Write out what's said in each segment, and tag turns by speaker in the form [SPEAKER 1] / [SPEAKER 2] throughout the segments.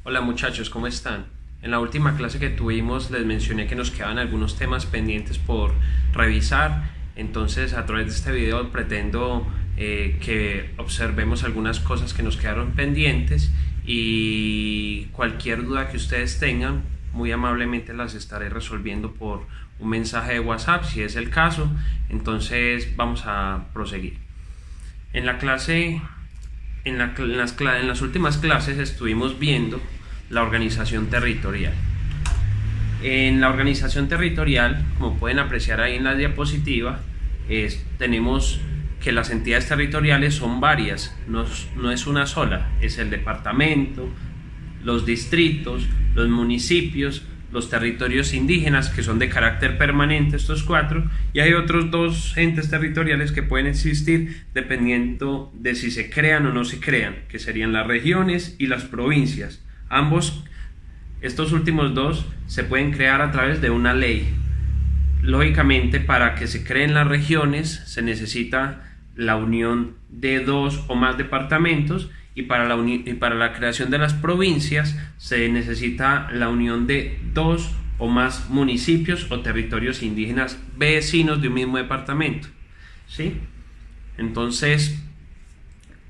[SPEAKER 1] Hola muchachos, ¿cómo están? En la última clase que tuvimos les mencioné que nos quedaban algunos temas pendientes por revisar, entonces a través de este video pretendo que observemos algunas cosas que nos quedaron pendientes y cualquier duda que ustedes tengan, muy amablemente las estaré resolviendo por un mensaje de WhatsApp si es el caso. Entonces vamos a proseguir. En la clase, en las últimas clases estuvimos viendo la organización territorial. En la organización territorial, como pueden apreciar ahí en la diapositiva, tenemos que las entidades territoriales son varias, no es una sola, es el departamento, los distritos, los municipios, los territorios indígenas, que son de carácter permanente estos cuatro, y hay otros dos entes territoriales que pueden existir dependiendo de si se crean o no se crean, que serían las regiones y las provincias. Estos últimos dos se pueden crear a través de una ley. Lógicamente, para que se creen las regiones se necesita la unión de dos o más departamentos, y para la creación de las provincias se necesita la unión de dos o más municipios o territorios indígenas vecinos de un mismo departamento, ¿sí? Entonces,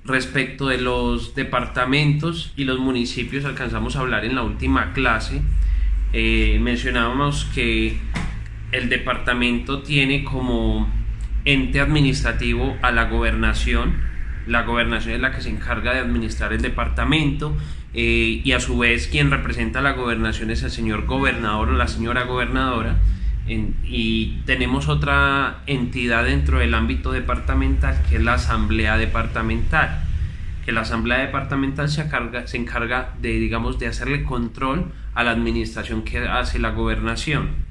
[SPEAKER 1] respecto de los departamentos y los municipios, alcanzamos a hablar en la última clase. Mencionábamos que el departamento tiene como ente administrativo a la gobernación. La gobernación es la que se encarga de administrar el departamento, y a su vez quien representa a la gobernación es el señor gobernador o la señora gobernadora. Y tenemos otra entidad dentro del ámbito departamental, que es la asamblea departamental, que la asamblea departamental se encarga de, digamos, de hacerle control a la administración que hace la gobernación.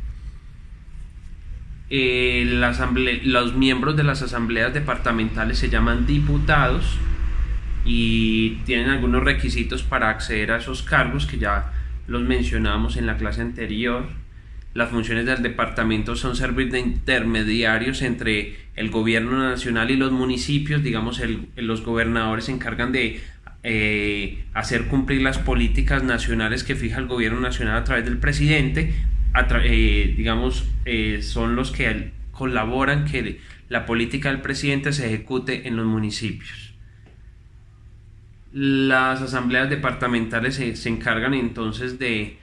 [SPEAKER 1] Los miembros de las asambleas departamentales se llaman diputados y tienen algunos requisitos para acceder a esos cargos que ya los mencionamos en la clase anterior. Las funciones del departamento son servir de intermediarios entre el gobierno nacional y los municipios. Digamos, los gobernadores se encargan de hacer cumplir las políticas nacionales que fija el gobierno nacional a través del presidente. Son los que colaboran que la política del presidente se ejecute en los municipios. Las asambleas departamentales se encargan entonces de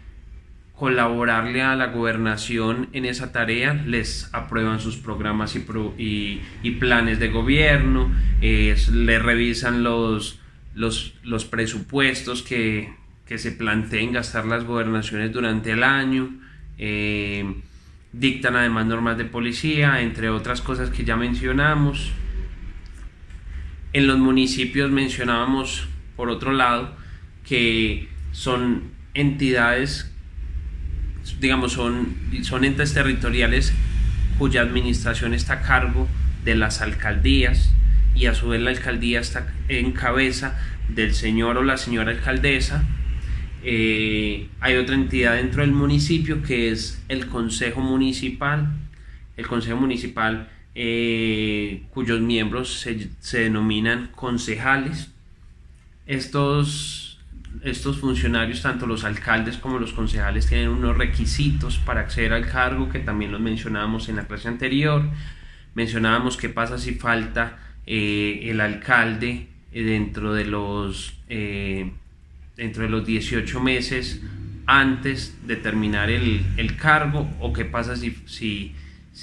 [SPEAKER 1] colaborarle a la gobernación en esa tarea, les aprueban sus programas y planes de gobierno, le revisan los presupuestos que se planteen gastar las gobernaciones durante el año, dictan además normas de policía, entre otras cosas que ya mencionamos. En los municipios mencionábamos, por otro lado, que son entidades, digamos, son entes territoriales cuya administración está a cargo de las alcaldías, y a su vez la alcaldía está en cabeza del señor o la señora alcaldesa. Hay otra entidad dentro del municipio que es el consejo municipal. El consejo municipal, cuyos miembros se denominan concejales. Estos funcionarios, tanto los alcaldes como los concejales, tienen unos requisitos para acceder al cargo que también los mencionábamos en la clase anterior. Mencionábamos qué pasa si falta el alcalde dentro de los 18 meses antes de terminar el cargo, o qué pasa si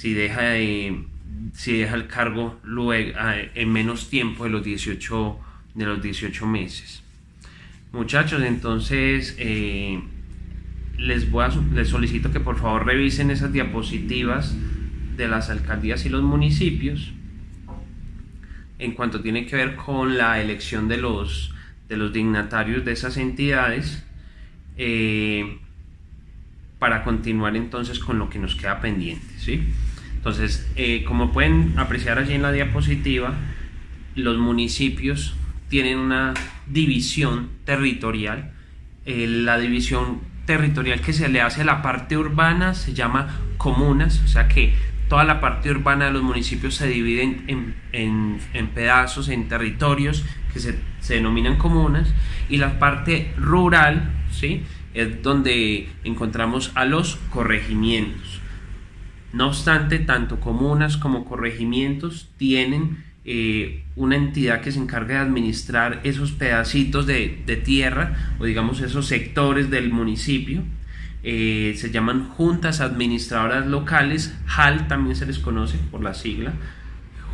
[SPEAKER 1] deja el cargo luego, en menos tiempo de los 18 meses. Muchachos, entonces les solicito que por favor revisen esas diapositivas de las alcaldías y los municipios en cuanto tiene que ver con la elección de los dignatarios de esas entidades, para continuar entonces con lo que nos queda pendiente, ¿sí? Entonces, como pueden apreciar allí en la diapositiva, los municipios tienen una división territorial. La división territorial que se le hace a la parte urbana se llama comunas, o sea que toda la parte urbana de los municipios se divide en pedazos, en territorios que se denominan comunas, y la parte rural, ¿sí?, es donde encontramos a los corregimientos. No obstante, tanto comunas como corregimientos tienen una entidad que se encarga de administrar esos pedacitos de tierra, o digamos esos sectores del municipio. Se llaman juntas administradoras locales, JAL también se les conoce por la sigla,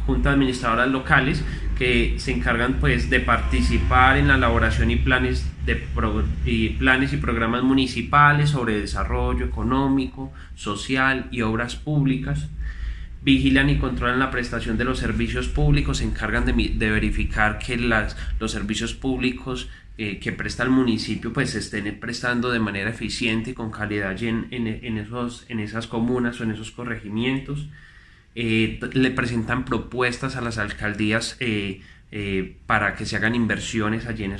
[SPEAKER 1] juntas administradoras locales, que se encargan pues de participar en la elaboración y planes y programas municipales sobre desarrollo económico, social y obras públicas. Vigilan y controlan la prestación de los servicios públicos, se encargan de verificar que los servicios públicos que presta el municipio pues se estén prestando de manera eficiente y con calidad en esas comunas o en esos corregimientos. Le presentan propuestas a las alcaldías para que se hagan inversiones allí en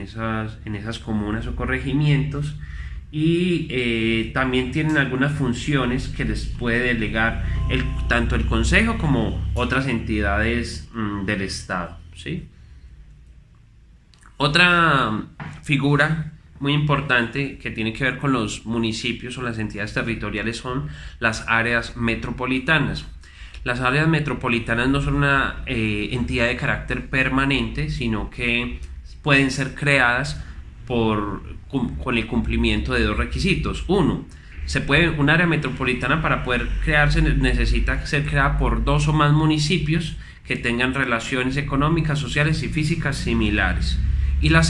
[SPEAKER 1] esas comunas o corregimientos, y también tienen algunas funciones que les puede delegar tanto el Consejo como otras entidades del Estado, ¿sí? Otra figura muy importante que tiene que ver con los municipios o las entidades territoriales son las áreas metropolitanas. Las áreas metropolitanas no son una entidad de carácter permanente, sino que pueden ser creadas con el cumplimiento de dos requisitos. Uno, un área metropolitana, para poder crearse, necesita ser creada por dos o más municipios que tengan relaciones económicas, sociales y físicas similares. Y el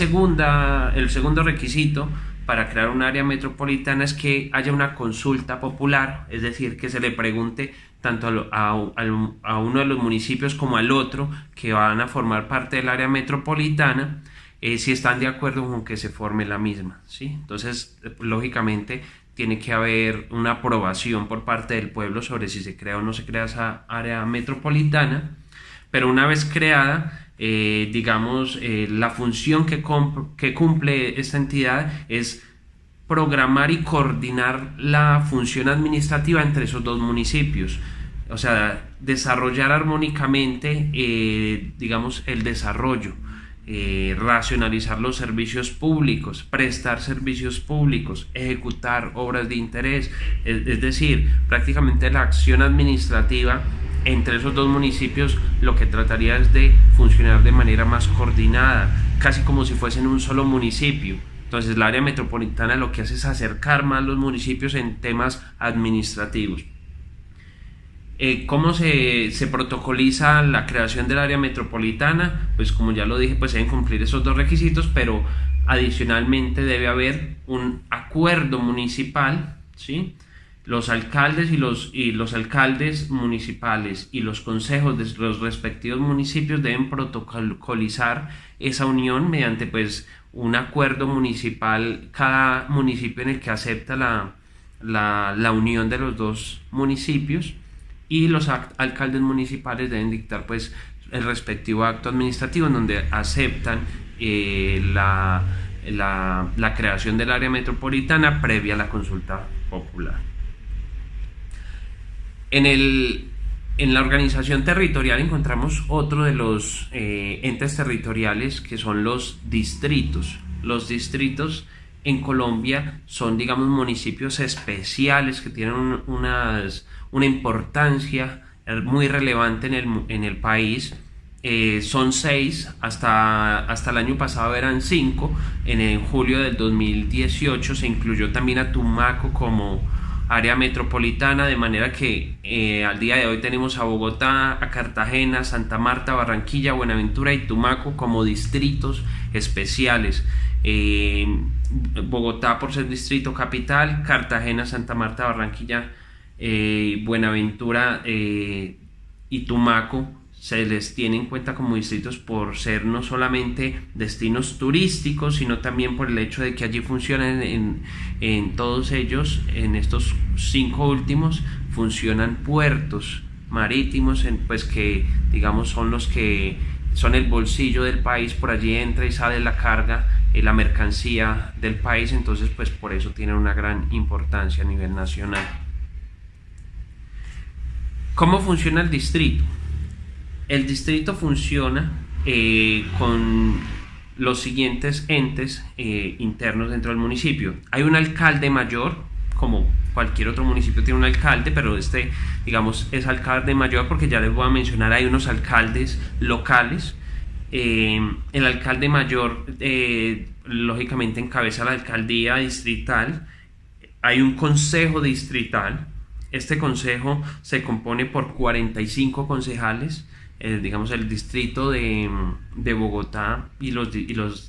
[SPEAKER 1] segundo requisito para crear un área metropolitana es que haya una consulta popular, es decir, que se le pregunte tanto a uno de los municipios como al otro que van a formar parte del área metropolitana, si están de acuerdo con que se forme la misma, ¿sí? Entonces, lógicamente, tiene que haber una aprobación por parte del pueblo sobre si se crea o no se crea esa área metropolitana, pero una vez creada, la función que cumple esta entidad es programar y coordinar la función administrativa entre esos dos municipios, o sea, desarrollar armónicamente el desarrollo, racionalizar los servicios públicos, prestar servicios públicos, ejecutar obras de interés, es decir, prácticamente la acción administrativa entre esos dos municipios lo que trataría es de funcionar de manera más coordinada, casi como si fuesen un solo municipio. Entonces, el área metropolitana lo que hace es acercar más los municipios en temas administrativos. ¿Cómo se protocoliza la creación del área metropolitana? Pues como ya lo dije, pues deben cumplir esos dos requisitos, pero adicionalmente debe haber un acuerdo municipal, ¿sí? Los alcaldes y los alcaldes municipales y los consejos de los respectivos municipios deben protocolizar esa unión mediante pues un acuerdo municipal, cada municipio en el que acepta la unión de los dos municipios, y los alcaldes municipales deben dictar pues el respectivo acto administrativo en donde aceptan la creación del área metropolitana previa a la consulta popular. En la organización territorial encontramos otro de los entes territoriales, que son los distritos. Los distritos en Colombia son, digamos, municipios especiales que tienen una importancia muy relevante en el país. Son 6, hasta el año pasado eran 5. En julio del 2018 se incluyó también a Tumaco como área metropolitana, de manera que al día de hoy tenemos a Bogotá, a Cartagena, Santa Marta, Barranquilla, Buenaventura y Tumaco como distritos especiales. Bogotá por ser distrito capital, Cartagena, Santa Marta, Barranquilla, Buenaventura y Tumaco se les tiene en cuenta como distritos por ser no solamente destinos turísticos, sino también por el hecho de que allí funcionan en todos ellos, en estos 5 últimos, funcionan puertos marítimos, pues que digamos son los que son el bolsillo del país. Por allí entra y sale la carga, la mercancía del país, entonces pues por eso tienen una gran importancia a nivel nacional. ¿Cómo funciona el distrito? El distrito funciona con los siguientes entes internos dentro del municipio. Hay un alcalde mayor, como cualquier otro municipio tiene un alcalde, pero este, digamos, es alcalde mayor porque ya les voy a mencionar, hay unos alcaldes locales. El alcalde mayor, lógicamente, encabeza la alcaldía distrital. Hay un consejo distrital. Este consejo se compone por 45 concejales. Digamos, el distrito de Bogotá y los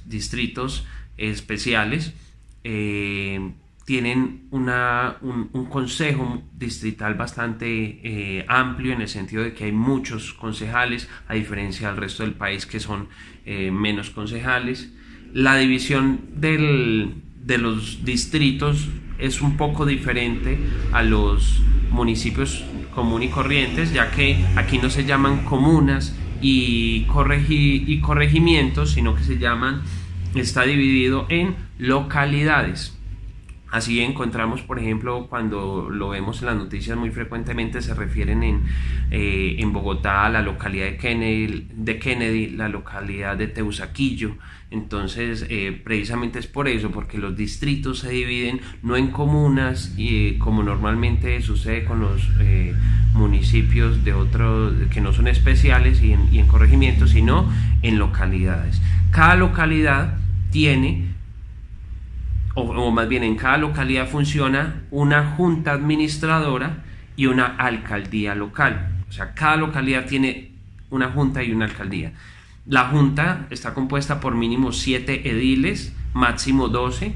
[SPEAKER 1] distritos especiales tienen un consejo distrital bastante amplio, en el sentido de que hay muchos concejales, a diferencia del resto del país que son menos concejales. La división de los distritos es un poco diferente a los municipios comunes y corrientes, ya que aquí no se llaman comunas y corregimientos, sino que está dividido en localidades. Así encontramos, por ejemplo, cuando lo vemos en las noticias, muy frecuentemente se refieren en Bogotá a la localidad de Kennedy, la localidad de Teusaquillo. Entonces, precisamente es por eso, porque los distritos se dividen no en comunas, como normalmente sucede con los municipios de otros que no son especiales y en corregimientos, sino en localidades. Cada localidad tiene, o más bien en cada localidad funciona una junta administradora y una alcaldía local. O sea, cada localidad tiene una junta y una alcaldía. La junta está compuesta por mínimo 7 ediles, máximo 12,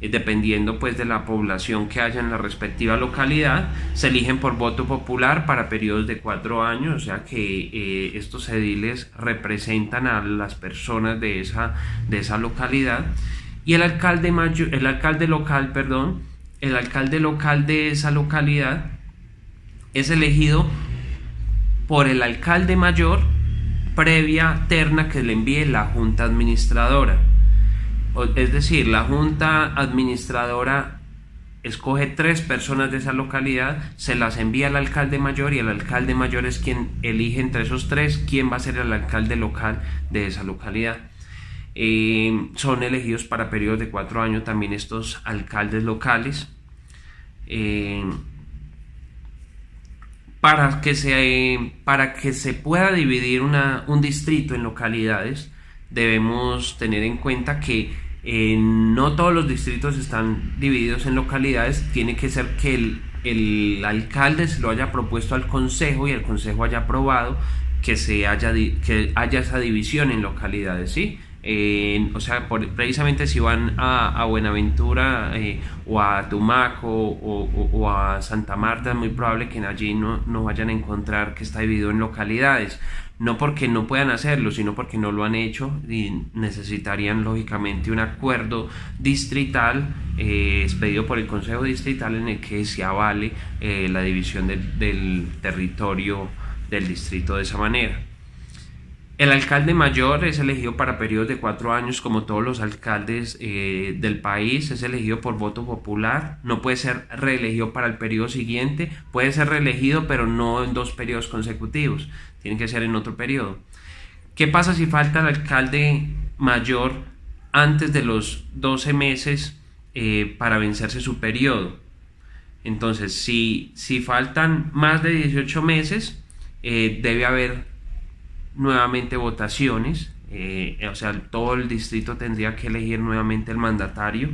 [SPEAKER 1] dependiendo pues de la población que haya en la respectiva localidad. Se eligen por voto popular para periodos de 4 años, o sea que estos ediles representan a las personas de esa localidad. Y el alcalde local de esa localidad es elegido por el alcalde mayor previa terna que le envíe la junta administradora. Es decir, la junta administradora escoge 3 personas de esa localidad, se las envía al alcalde mayor y el alcalde mayor es quien elige entre esos 3 quién va a ser el alcalde local de esa localidad. Son elegidos para periodos de 4 años también estos alcaldes locales. Para que se pueda dividir un distrito en localidades, debemos tener en cuenta que no todos los distritos están divididos en localidades. Tiene que ser que el alcalde se lo haya propuesto al consejo y el consejo haya aprobado que haya esa división en localidades, ¿sí? O sea, precisamente si van a Buenaventura o a Tumaco o a Santa Marta, es muy probable que allí no vayan a encontrar que está dividido en localidades, no porque no puedan hacerlo, sino porque no lo han hecho y necesitarían lógicamente un acuerdo distrital expedido por el Consejo Distrital en el que se avale la división del territorio del distrito de esa manera. El alcalde mayor es elegido para periodos de 4 años, como todos los alcaldes del país. Es elegido por voto popular, no puede ser reelegido para el periodo siguiente, puede ser reelegido pero no en 2 periodos consecutivos, tiene que ser en otro periodo. ¿Qué pasa si falta el alcalde mayor antes de los 12 meses para vencerse su periodo? Entonces, si faltan más de 18 meses, debe haber nuevamente votaciones, o sea, todo el distrito tendría que elegir nuevamente el mandatario,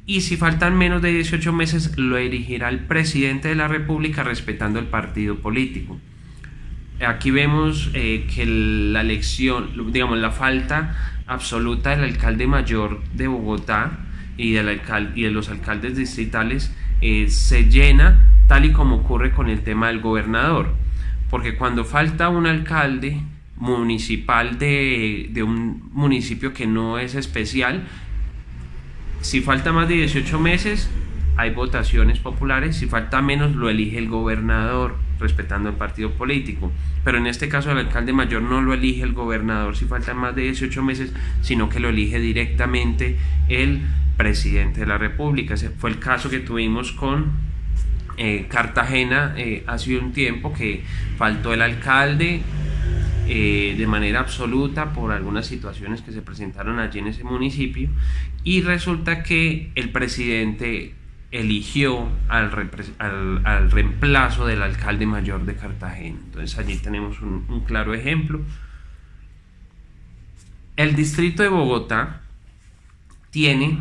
[SPEAKER 1] y si faltan menos de 18 meses lo elegirá el presidente de la República, respetando el partido político. Aquí vemos que la elección, digamos, la falta absoluta del alcalde mayor de Bogotá y de los alcaldes distritales se llena, tal y como ocurre con el tema del gobernador, porque cuando falta un alcalde municipal de un municipio que no es especial, si falta más de 18 meses hay votaciones populares, si falta menos lo elige el gobernador, respetando el partido político. Pero en este caso el alcalde mayor no lo elige el gobernador si faltan más de 18 meses, sino que lo elige directamente el presidente de la República. Ese fue el caso que tuvimos con Cartagena ha sido un tiempo que faltó el alcalde de manera absoluta por algunas situaciones que se presentaron allí en ese municipio, y resulta que el presidente eligió al reemplazo del alcalde mayor de Cartagena. Entonces allí tenemos un claro ejemplo. El distrito de Bogotá tiene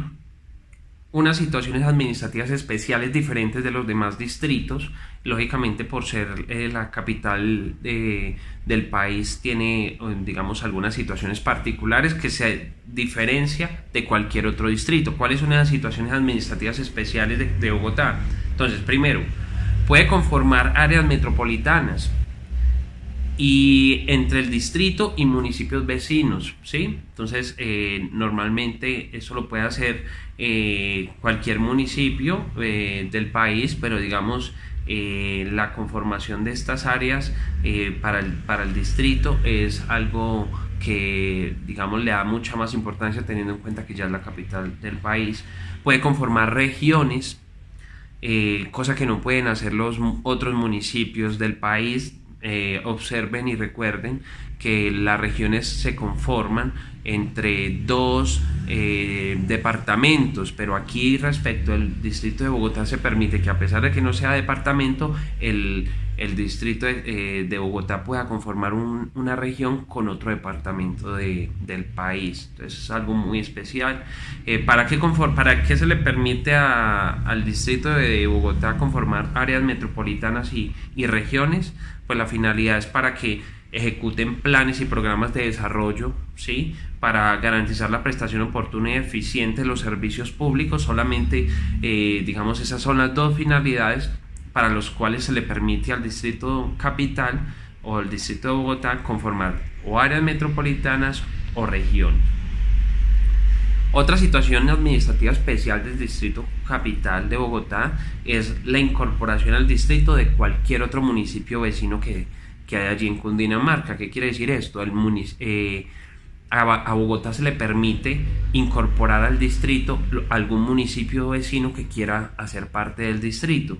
[SPEAKER 1] unas situaciones administrativas especiales diferentes de los demás distritos, lógicamente por ser la capital del país tiene, digamos, algunas situaciones particulares que se diferencia de cualquier otro distrito. ¿Cuáles son las situaciones administrativas especiales de Bogotá? Entonces, primero, puede conformar áreas metropolitanas y entre el distrito y municipios vecinos, ¿sí? Entonces, normalmente eso lo puede hacer cualquier municipio del país, pero digamos, la conformación de estas áreas para el distrito es algo que, digamos, le da mucha más importancia teniendo en cuenta que ya es la capital del país. Puede conformar regiones, cosa que no pueden hacer los otros municipios del país. Observen y recuerden que las regiones se conforman entre dos departamentos, pero aquí respecto al distrito de Bogotá se permite que, a pesar de que no sea departamento, el distrito de Bogotá pueda conformar una región con otro departamento del país. Entonces es algo muy especial. ¿Para qué se le permite al distrito de Bogotá conformar áreas metropolitanas y regiones? Pues la finalidad es para que ejecuten planes y programas de desarrollo, ¿sí? Para garantizar la prestación oportuna y eficiente de los servicios públicos. Solamente, digamos, esas son las dos finalidades para los cuales se le permite al distrito capital o al distrito de Bogotá conformar o áreas metropolitanas o regiones. Otra situación administrativa especial del distrito capital de Bogotá es la incorporación al distrito de cualquier otro municipio vecino que hay allí en Cundinamarca. ¿Qué quiere decir esto? A Bogotá se le permite incorporar al distrito algún municipio vecino que quiera hacer parte del distrito.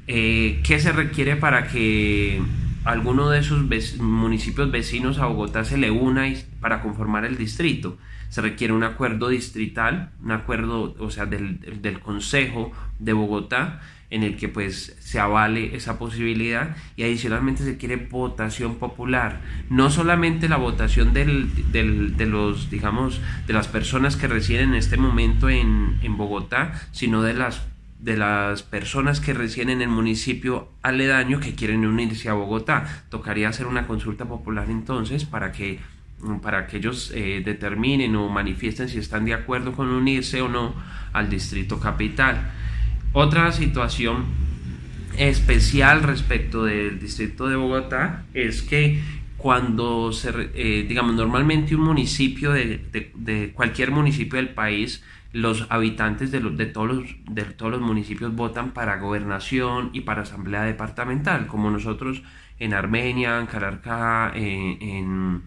[SPEAKER 1] ¿Qué se requiere para que alguno de esos municipios vecinos a Bogotá se le una para conformar el distrito? Se requiere un acuerdo distrital, un acuerdo, o sea, del Consejo de Bogotá, en el que pues se avale esa posibilidad, y adicionalmente se quiere votación popular, no solamente la votación de los, digamos, de las personas que residen en este momento en Bogotá, sino de las personas que residen en el municipio aledaño que quieren unirse a Bogotá. Tocaría hacer una consulta popular entonces para que ellos determinen o manifiesten si están de acuerdo con unirse o no al distrito capital. Otra situación especial respecto del distrito de Bogotá es que cuando digamos, normalmente un municipio de cualquier municipio del país, los habitantes de todos los municipios votan para gobernación y para asamblea departamental, como nosotros en Armenia, en Calarcá, en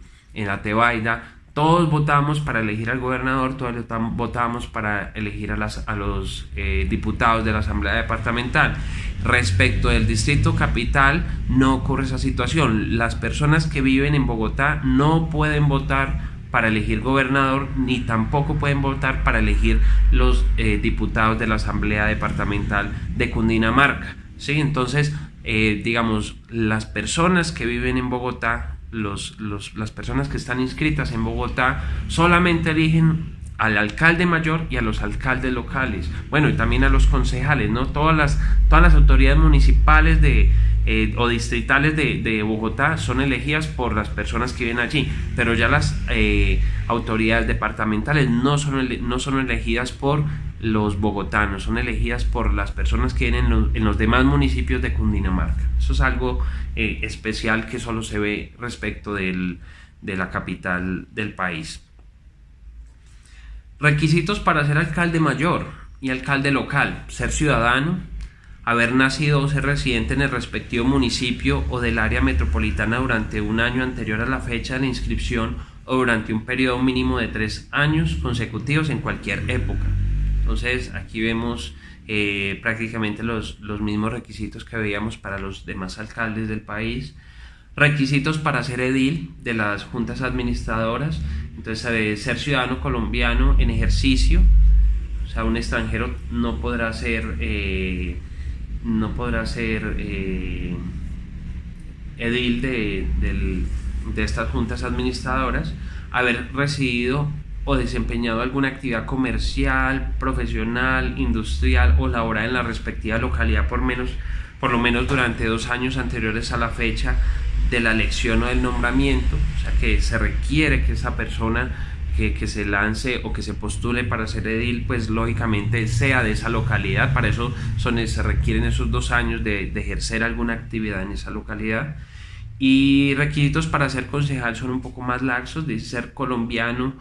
[SPEAKER 1] Atebaida. Todos votamos para elegir al gobernador, todos votamos para elegir a los diputados de la asamblea departamental. Respecto del distrito capital no ocurre esa situación. Las personas que viven en Bogotá no pueden votar para elegir gobernador, ni tampoco pueden votar para elegir los diputados de la asamblea departamental de Cundinamarca, ¿sí? Entonces, digamos, las personas que viven en Bogotá, las personas que están inscritas en Bogotá, solamente eligen al alcalde mayor y a los alcaldes locales, bueno, y también a los concejales, ¿no? Todas las autoridades municipales o distritales de Bogotá son elegidas por las personas que viven allí, pero ya las autoridades departamentales no son elegidas por los bogotanos, son elegidas por las personas que viven en los demás municipios de Cundinamarca. Eso es algo especial que solo se ve respecto de la capital del país. Requisitos para ser alcalde mayor y alcalde local: ser ciudadano, haber nacido o ser residente en el respectivo municipio o del área metropolitana durante un año anterior a la fecha de la inscripción o durante un periodo mínimo de 3 años consecutivos en cualquier época. Entonces aquí vemos prácticamente los mismos requisitos que veíamos para los demás alcaldes del país. Requisitos para ser edil de las juntas administradoras. Entonces ser ciudadano colombiano en ejercicio, o sea, un extranjero no podrá ser edil de estas juntas administradoras, haber residido o desempeñado alguna actividad comercial, profesional, industrial o laboral en la respectiva localidad por lo menos durante 2 años anteriores a la fecha de la elección o del nombramiento. O sea, que se requiere que esa persona que se lance o que se postule para ser edil, pues lógicamente sea de esa localidad. Para eso se requieren esos 2 años de ejercer alguna actividad en esa localidad. Y requisitos para ser concejal son un poco más laxos, de ser colombiano,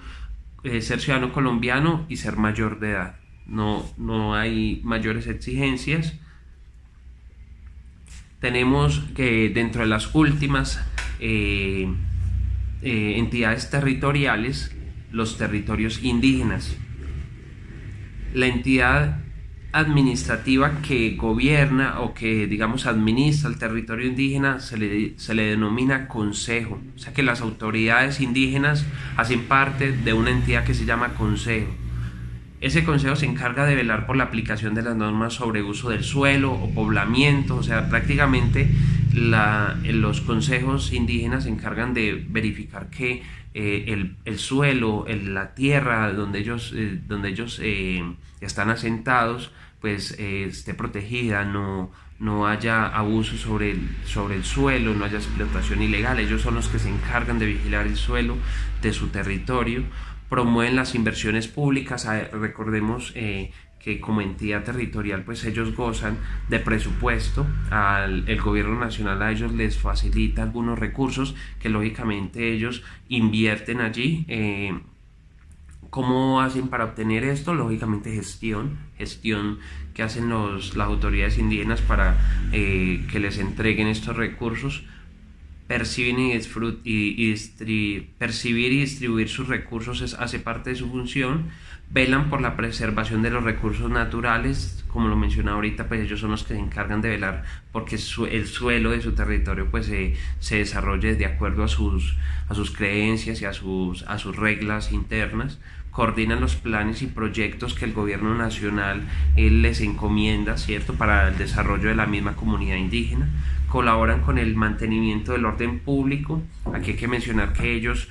[SPEAKER 1] ser ciudadano colombiano y ser mayor de edad. No hay mayores exigencias. Tenemos que dentro de las últimas entidades territoriales, los territorios indígenas. La entidad administrativa que gobierna o que, digamos, administra el territorio indígena se le denomina consejo. O sea que las autoridades indígenas hacen parte de una entidad que se llama consejo. Ese consejo se encarga de velar por la aplicación de las normas sobre uso del suelo o poblamiento. O sea, prácticamente los consejos indígenas se encargan de verificar que el suelo, la tierra donde ellos están asentados, pues esté protegida, no haya abuso sobre el suelo, no haya explotación ilegal. Ellos son los que se encargan de vigilar el suelo de su territorio. Promueven las inversiones públicas. Recordemos que como entidad territorial, pues ellos gozan de presupuesto. El gobierno nacional a ellos les facilita algunos recursos que lógicamente ellos invierten allí. ¿Cómo hacen para obtener esto? Lógicamente gestión que hacen las autoridades indígenas para que les entreguen estos recursos. Percibir y distribuir sus recursos hace parte de su función. Velan por la preservación de los recursos naturales, como lo mencioné ahorita, pues ellos son los que se encargan de velar porque el suelo de su territorio pues se desarrolle de acuerdo a sus creencias y a sus reglas internas. Coordinan los planes y proyectos que el gobierno nacional les encomienda, ¿cierto?, para el desarrollo de la misma comunidad indígena. Colaboran con el mantenimiento del orden público. Aquí hay que mencionar que ellos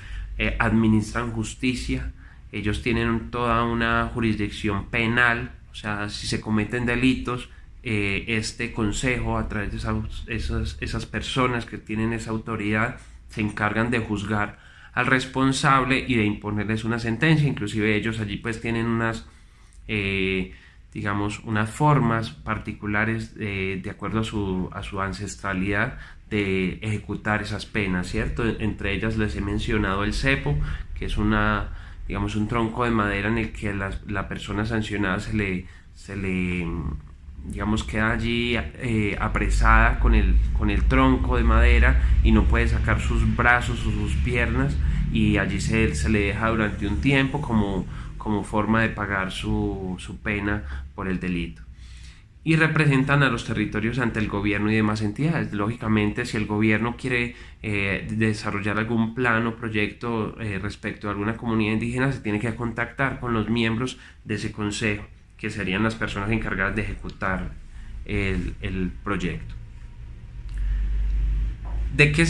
[SPEAKER 1] administran justicia. Ellos tienen toda una jurisdicción penal. O sea, si se cometen delitos, este consejo, a través de esas personas que tienen esa autoridad, se encargan de juzgar al responsable y de imponerles una sentencia. Inclusive ellos allí pues tienen unas formas particulares de acuerdo a su ancestralidad de ejecutar esas penas, ¿cierto? Entre ellas les he mencionado el cepo, que es un tronco de madera en el que la persona sancionada se le queda allí apresada con el tronco de madera y no puede sacar sus brazos o sus piernas, y allí se le deja durante un tiempo como forma de pagar su pena por el delito. Y representan a los territorios ante el gobierno y demás entidades. Lógicamente, si el gobierno quiere desarrollar algún plan o proyecto respecto a alguna comunidad indígena, se tiene que contactar con los miembros de ese consejo, que serían las personas encargadas de ejecutar el proyecto. ¿De qué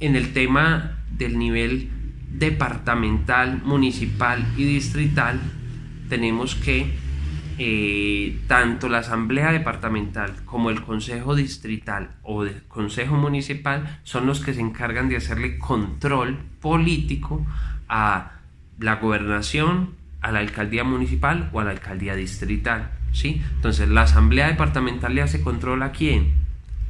[SPEAKER 1] en el tema del nivel departamental, municipal y distrital, tenemos que tanto la asamblea departamental como el consejo distrital o el consejo municipal son los que se encargan de hacerle control político a la gobernación, a la alcaldía municipal o a la alcaldía distrital, ¿sí? Entonces la asamblea departamental le hace control ¿a quién?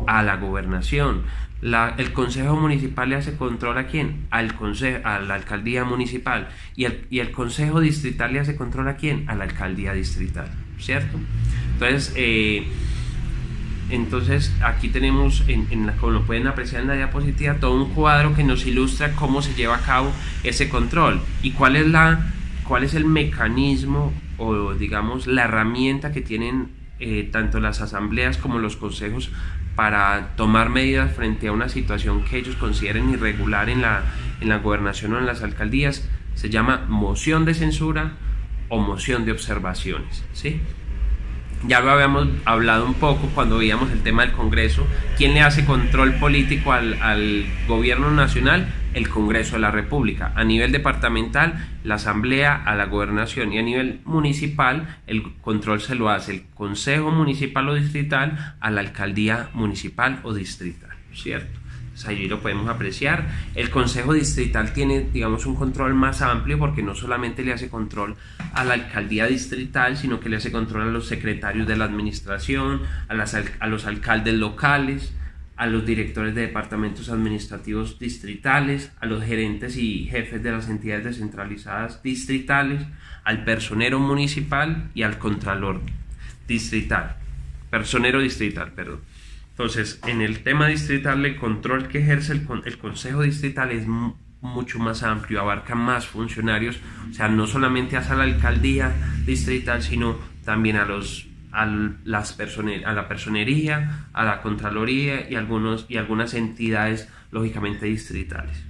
[SPEAKER 1] A la gobernación. El consejo municipal le hace control ¿a quién? A la alcaldía municipal. Y el consejo distrital le hace control ¿a quién? A la alcaldía distrital, ¿cierto? Entonces aquí tenemos, como lo pueden apreciar en la diapositiva, todo un cuadro que nos ilustra cómo se lleva a cabo ese control y cuál es cuál es el mecanismo o digamos la herramienta que tienen tanto las asambleas como los consejos para tomar medidas frente a una situación que ellos consideren irregular en la gobernación o en las alcaldías. Se llama moción de censura o moción de observaciones, ¿sí? Ya lo habíamos hablado un poco cuando veíamos el tema del Congreso. ¿Quién le hace control político al gobierno nacional? El Congreso de la República. A nivel departamental, la Asamblea a la Gobernación, y a nivel municipal el control se lo hace el Consejo Municipal o Distrital a la Alcaldía Municipal o Distrital, ¿cierto? Entonces ahí lo podemos apreciar. El Consejo Distrital tiene, digamos, un control más amplio porque no solamente le hace control a la Alcaldía Distrital, sino que le hace control a los secretarios de la administración, a los alcaldes locales, a los directores de departamentos administrativos distritales, a los gerentes y jefes de las entidades descentralizadas distritales, al personero municipal y al contralor distrital, personero distrital, perdón. Entonces, en el tema distrital, el control que ejerce el Consejo Distrital es mucho más amplio, abarca más funcionarios, o sea, no solamente hace a la alcaldía distrital, sino también a la personería, a la contraloría y algunas entidades lógicamente distritales.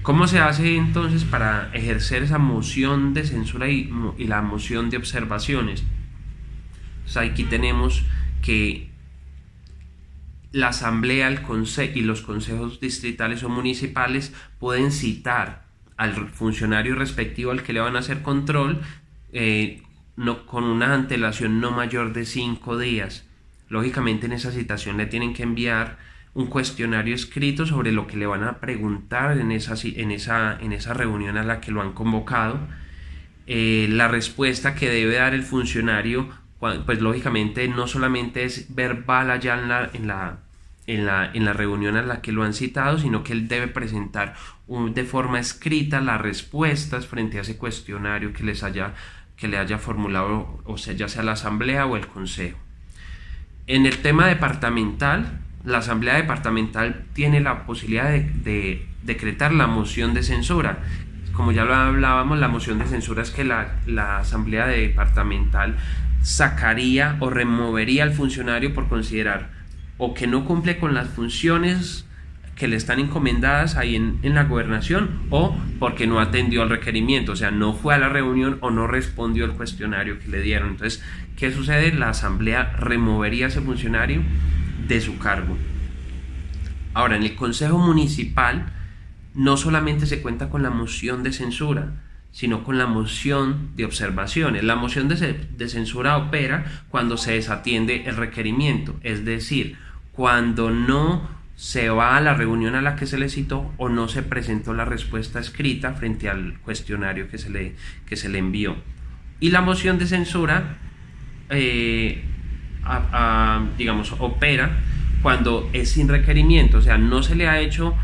[SPEAKER 1] ¿Cómo se hace entonces para ejercer esa moción de censura y la moción de observaciones? Pues aquí tenemos que la asamblea, el consejo y los consejos distritales o municipales pueden citar al funcionario respectivo al que le van a hacer control con una antelación no mayor de 5 días. Lógicamente en esa citación le tienen que enviar un cuestionario escrito sobre lo que le van a preguntar en esa reunión a la que lo han convocado. La respuesta que debe dar el funcionario, pues lógicamente no solamente es verbal allá en la reunión a la que lo han citado, sino que él debe presentar de forma escrita las respuestas frente a ese cuestionario que le haya formulado, o sea, ya sea la asamblea o el consejo. En el tema departamental, la asamblea departamental tiene la posibilidad de decretar la moción de censura. Como ya lo hablábamos, la moción de censura es que la asamblea departamental sacaría o removería al funcionario por considerar o que no cumple con las funciones que le están encomendadas ahí en la gobernación, o porque no atendió al requerimiento, o sea, no fue a la reunión o no respondió al cuestionario que le dieron. Entonces, ¿qué sucede? La asamblea removería a ese funcionario de su cargo. Ahora, en el consejo municipal no solamente se cuenta con la moción de censura, sino con la moción de observaciones. La moción de censura opera cuando se desatiende el requerimiento, es decir, cuando no se va a la reunión a la que se le citó o no se presentó la respuesta escrita frente al cuestionario que se le envió. Y la moción de censura digamos, opera cuando es sin requerimiento, o sea, no se le ha hecho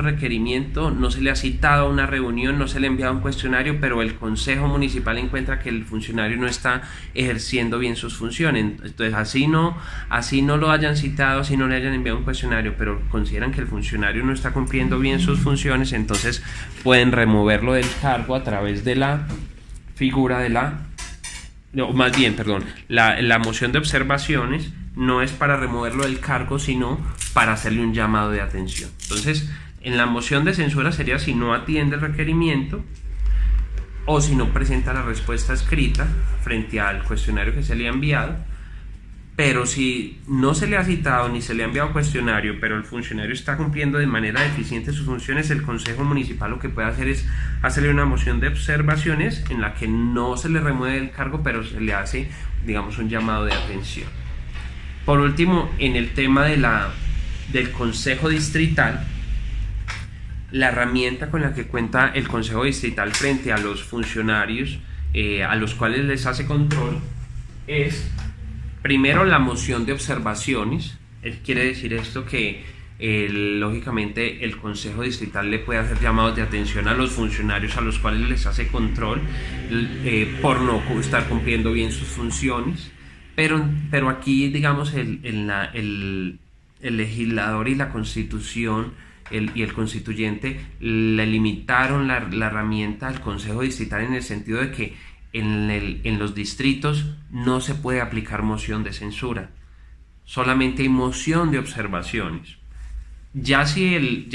[SPEAKER 1] requerimiento, no se le ha citado a una reunión, no se le ha enviado un cuestionario, pero el consejo municipal encuentra que el funcionario no está ejerciendo bien sus funciones. Entonces, así no lo hayan citado, así no le hayan enviado un cuestionario, pero consideran que el funcionario no está cumpliendo bien sus funciones, entonces pueden removerlo del cargo a través de la figura de la moción de observaciones. No es para removerlo del cargo, sino para hacerle un llamado de atención. Entonces, en la moción de censura sería si no atiende el requerimiento o si no presenta la respuesta escrita frente al cuestionario que se le ha enviado. Pero si no se le ha citado ni se le ha enviado cuestionario, pero el funcionario está cumpliendo de manera deficiente sus funciones, el consejo municipal lo que puede hacer es hacerle una moción de observaciones en la que no se le remueve del cargo, pero se le hace, digamos, un llamado de atención. Por último, en el tema del consejo distrital, la herramienta con la que cuenta el consejo distrital frente a los funcionarios a los cuales les hace control es primero la moción de observaciones. Quiere decir esto que lógicamente el consejo distrital le puede hacer llamados de atención a los funcionarios a los cuales les hace control por no estar cumpliendo bien sus funciones. Pero aquí, digamos, el legislador y la Constitución y el constituyente le limitaron la herramienta al Consejo Distrital en el sentido de que en los distritos no se puede aplicar moción de censura, solamente hay moción de observaciones. Ya si el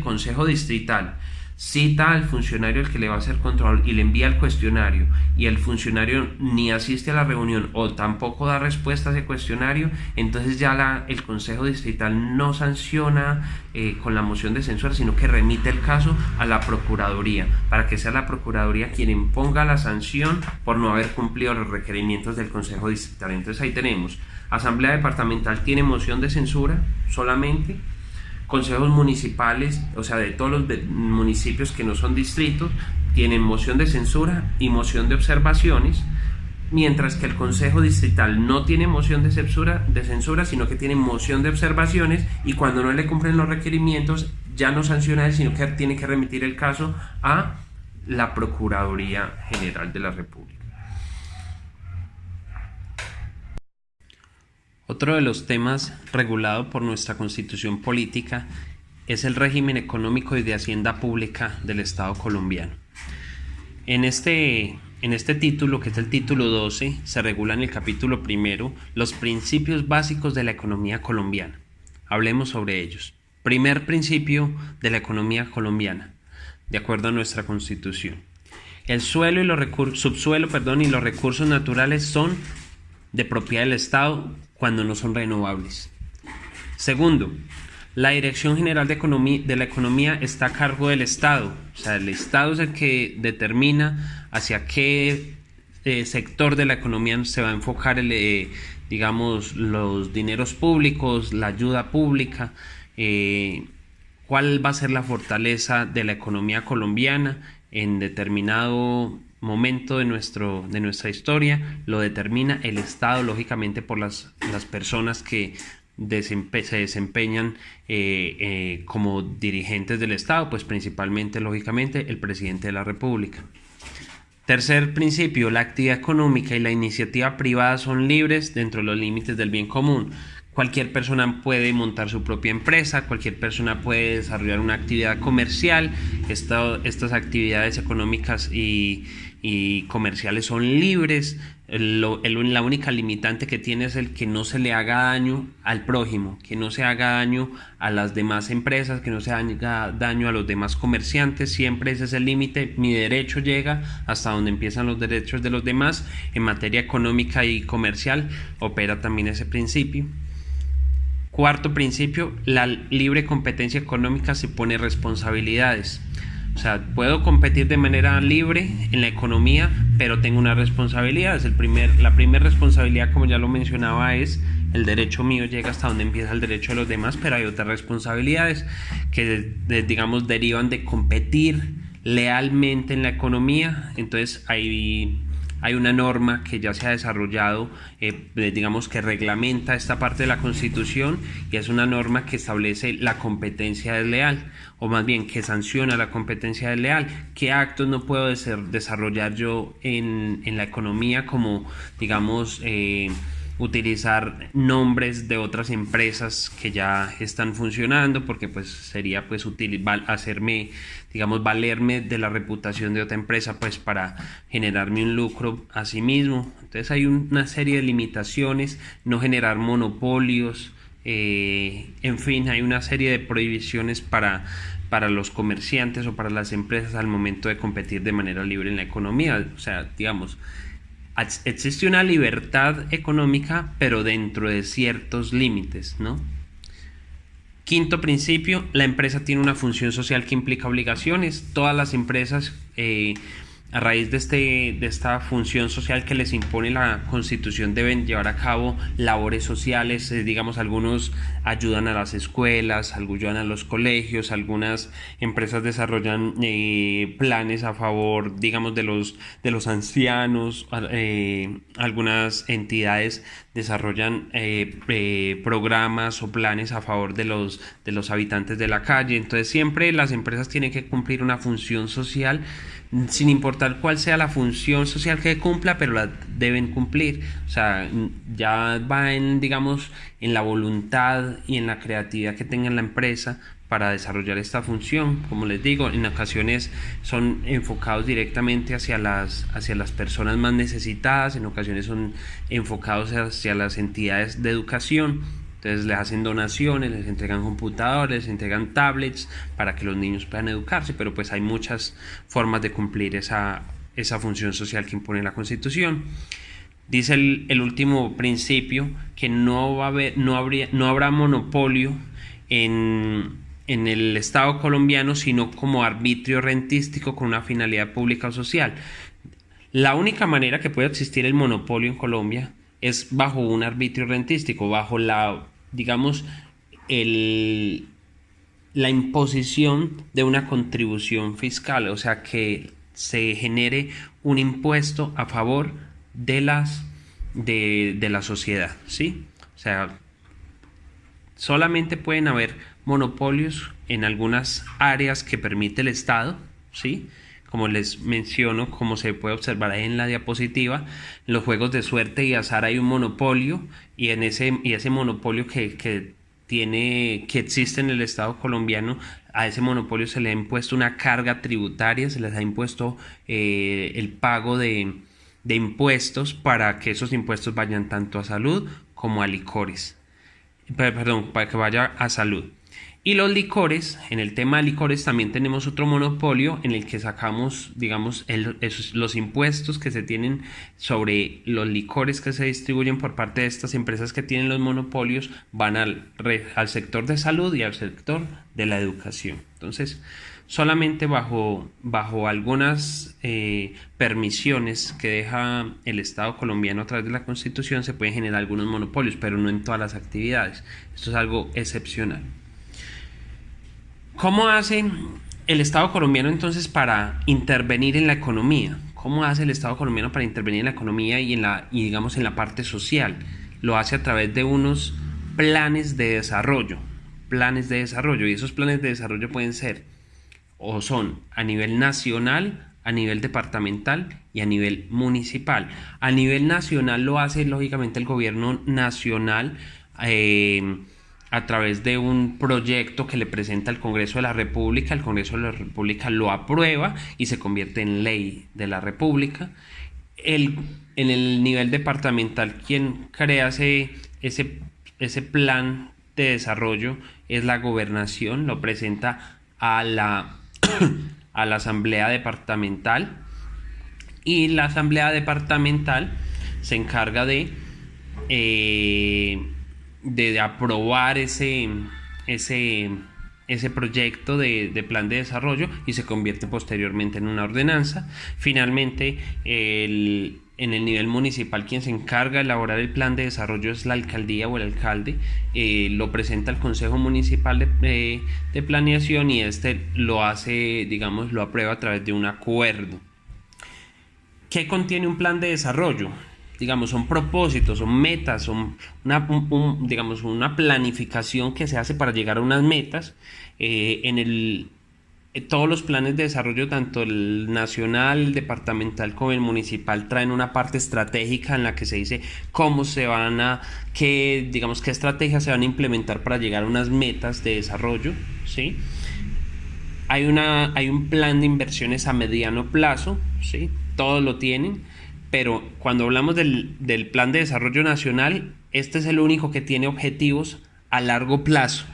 [SPEAKER 1] Consejo Distrital cita al funcionario al que le va a hacer control y le envía el cuestionario y el funcionario ni asiste a la reunión o tampoco da respuesta a ese cuestionario, entonces ya el Consejo Distrital no sanciona con la moción de censura, sino que remite el caso a la Procuraduría para que sea la Procuraduría quien imponga la sanción por no haber cumplido los requerimientos del Consejo Distrital. Entonces ahí tenemos: Asamblea Departamental tiene moción de censura solamente, consejos municipales, o sea, de todos los municipios que no son distritos, tienen moción de censura y moción de observaciones, mientras que el Consejo Distrital no tiene moción de censura, sino que tiene moción de observaciones, y cuando no le cumplen los requerimientos ya no sanciona él, sino que tiene que remitir el caso a la Procuraduría General de la República. Otro de los temas regulado por nuestra Constitución Política es el régimen económico y de hacienda pública del Estado colombiano. En este título, que es el título 12, se regula en el capítulo primero los principios básicos de la economía colombiana. Hablemos sobre ellos. Primer principio de la economía colombiana, de acuerdo a nuestra Constitución: el suelo y los subsuelo y los recursos naturales son de propiedad del Estado cuando no son renovables. Segundo, la Dirección General de la Economía está a cargo del Estado. O sea, el Estado es el que determina hacia qué sector de la economía se va a enfocar los dineros públicos, la ayuda pública, cuál va a ser la fortaleza de la economía colombiana en determinado momento de nuestra historia. Lo determina el Estado, lógicamente por las personas que se desempeñan como dirigentes del Estado, pues principalmente, lógicamente, el presidente de la República. Tercer principio: la actividad económica y la iniciativa privada son libres dentro de los límites del bien común. Cualquier persona puede montar su propia empresa, cualquier persona puede desarrollar una actividad comercial. Estas actividades económicas y comerciales son libres. La única limitante que tiene es el que no se le haga daño al prójimo, que no se haga daño a las demás empresas, que no se haga daño a los demás comerciantes. Siempre ese es el límite. Mi derecho llega hasta donde empiezan los derechos de los demás. En materia económica y comercial opera también ese principio. Cuarto principio: la libre competencia económica se pone responsabilidades. O sea, puedo competir de manera libre en la economía, pero tengo unas responsabilidades. La primera responsabilidad, como ya lo mencionaba, es el derecho mío llega hasta donde empieza el derecho de los demás, pero hay otras responsabilidades que, digamos, derivan de competir lealmente en la economía. Entonces hay una norma que ya se ha desarrollado, digamos, que reglamenta esta parte de la Constitución, y es una norma que establece la competencia desleal, o más bien que sanciona la competencia desleal. ¿Qué actos no puedo desarrollar yo en la economía, como, digamos, utilizar nombres de otras empresas que ya están funcionando, porque pues sería pues útil hacerme, digamos, valerme de la reputación de otra empresa pues para generarme un lucro a sí mismo? Entonces hay una serie de limitaciones: no generar monopolios, en fin, hay una serie de prohibiciones para los comerciantes o para las empresas al momento de competir de manera libre en la economía. O sea, digamos, existe una libertad económica, pero dentro de ciertos límites, ¿no? Quinto principio: la empresa tiene una función social que implica obligaciones. Todas las empresas, a raíz de esta función social que les impone la Constitución, deben llevar a cabo labores sociales. Digamos, algunos ayudan a las escuelas, algunos ayudan a los colegios, algunas empresas desarrollan planes a favor, digamos, de los ancianos, algunas entidades desarrollan programas o planes a favor de los habitantes de la calle. Entonces siempre las empresas tienen que cumplir una función social sin importar cuál sea la función social que cumpla, pero la deben cumplir. O sea, ya va en, digamos, en la voluntad y en la creatividad que tenga la empresa para desarrollar esta función. Como les digo, en ocasiones son enfocados directamente hacia las personas más necesitadas, en ocasiones son enfocados hacia las entidades de educación. Entonces les hacen donaciones, les entregan computadores, les entregan tablets para que los niños puedan educarse, pero pues hay muchas formas de cumplir esa función social que impone la Constitución. Dice el último principio que no habrá monopolio en el Estado colombiano, sino como arbitrio rentístico con una finalidad pública o social. La única manera que puede existir el monopolio en Colombia es bajo un arbitrio rentístico, bajo la imposición de una contribución fiscal, o sea, que se genere un impuesto a favor de la sociedad, ¿sí? O sea, solamente pueden haber monopolios en algunas áreas que permite el Estado, ¿sí? Como les menciono, como se puede observar ahí en la diapositiva, en los juegos de suerte y azar hay un monopolio, y ese monopolio que existe en el Estado colombiano, a ese monopolio se le ha impuesto una carga tributaria, se les ha impuesto el pago de impuestos para que esos impuestos vayan tanto a salud como a licores. Perdón, para que vaya a salud. Y los licores, en el tema de licores también tenemos otro monopolio en el que sacamos, digamos, los impuestos que se tienen sobre los licores que se distribuyen por parte de estas empresas que tienen los monopolios, van al sector de salud y al sector de la educación. Entonces, solamente bajo algunas permisiones que deja el Estado colombiano a través de la Constitución se pueden generar algunos monopolios, pero no en todas las actividades. Esto es algo excepcional. ¿Cómo hace el Estado colombiano entonces para intervenir en la economía? ¿Cómo hace el Estado colombiano para intervenir en la economía y digamos en la parte social? Lo hace a través de unos planes de desarrollo. Y esos planes de desarrollo pueden ser o son a nivel nacional, a nivel departamental y a nivel municipal. A nivel nacional lo hace lógicamente el gobierno nacional a través de un proyecto que le presenta al Congreso de la República. El Congreso de la República lo aprueba y se convierte en ley de la República. En el nivel departamental, quien crea ese plan de desarrollo es la gobernación, lo presenta a la Asamblea Departamental, y la Asamblea Departamental se encarga de aprobar ese proyecto de plan de desarrollo y se convierte posteriormente en una ordenanza. Finalmente, en el nivel municipal, quien se encarga de elaborar el plan de desarrollo es la alcaldía o el alcalde, lo presenta al Consejo Municipal de Planeación y lo aprueba a través de un acuerdo. ¿Qué contiene un plan de desarrollo? Digamos, son propósitos, son metas, son una planificación que se hace para llegar a unas metas. Todos los planes de desarrollo, tanto el nacional, el departamental como el municipal, traen una parte estratégica en la que se dice cómo qué estrategias se van a implementar para llegar a unas metas de desarrollo, ¿sí? Hay un plan de inversiones a mediano plazo, ¿sí? Todos lo tienen, pero cuando hablamos del plan de desarrollo nacional, este es el único que tiene objetivos a largo plazo.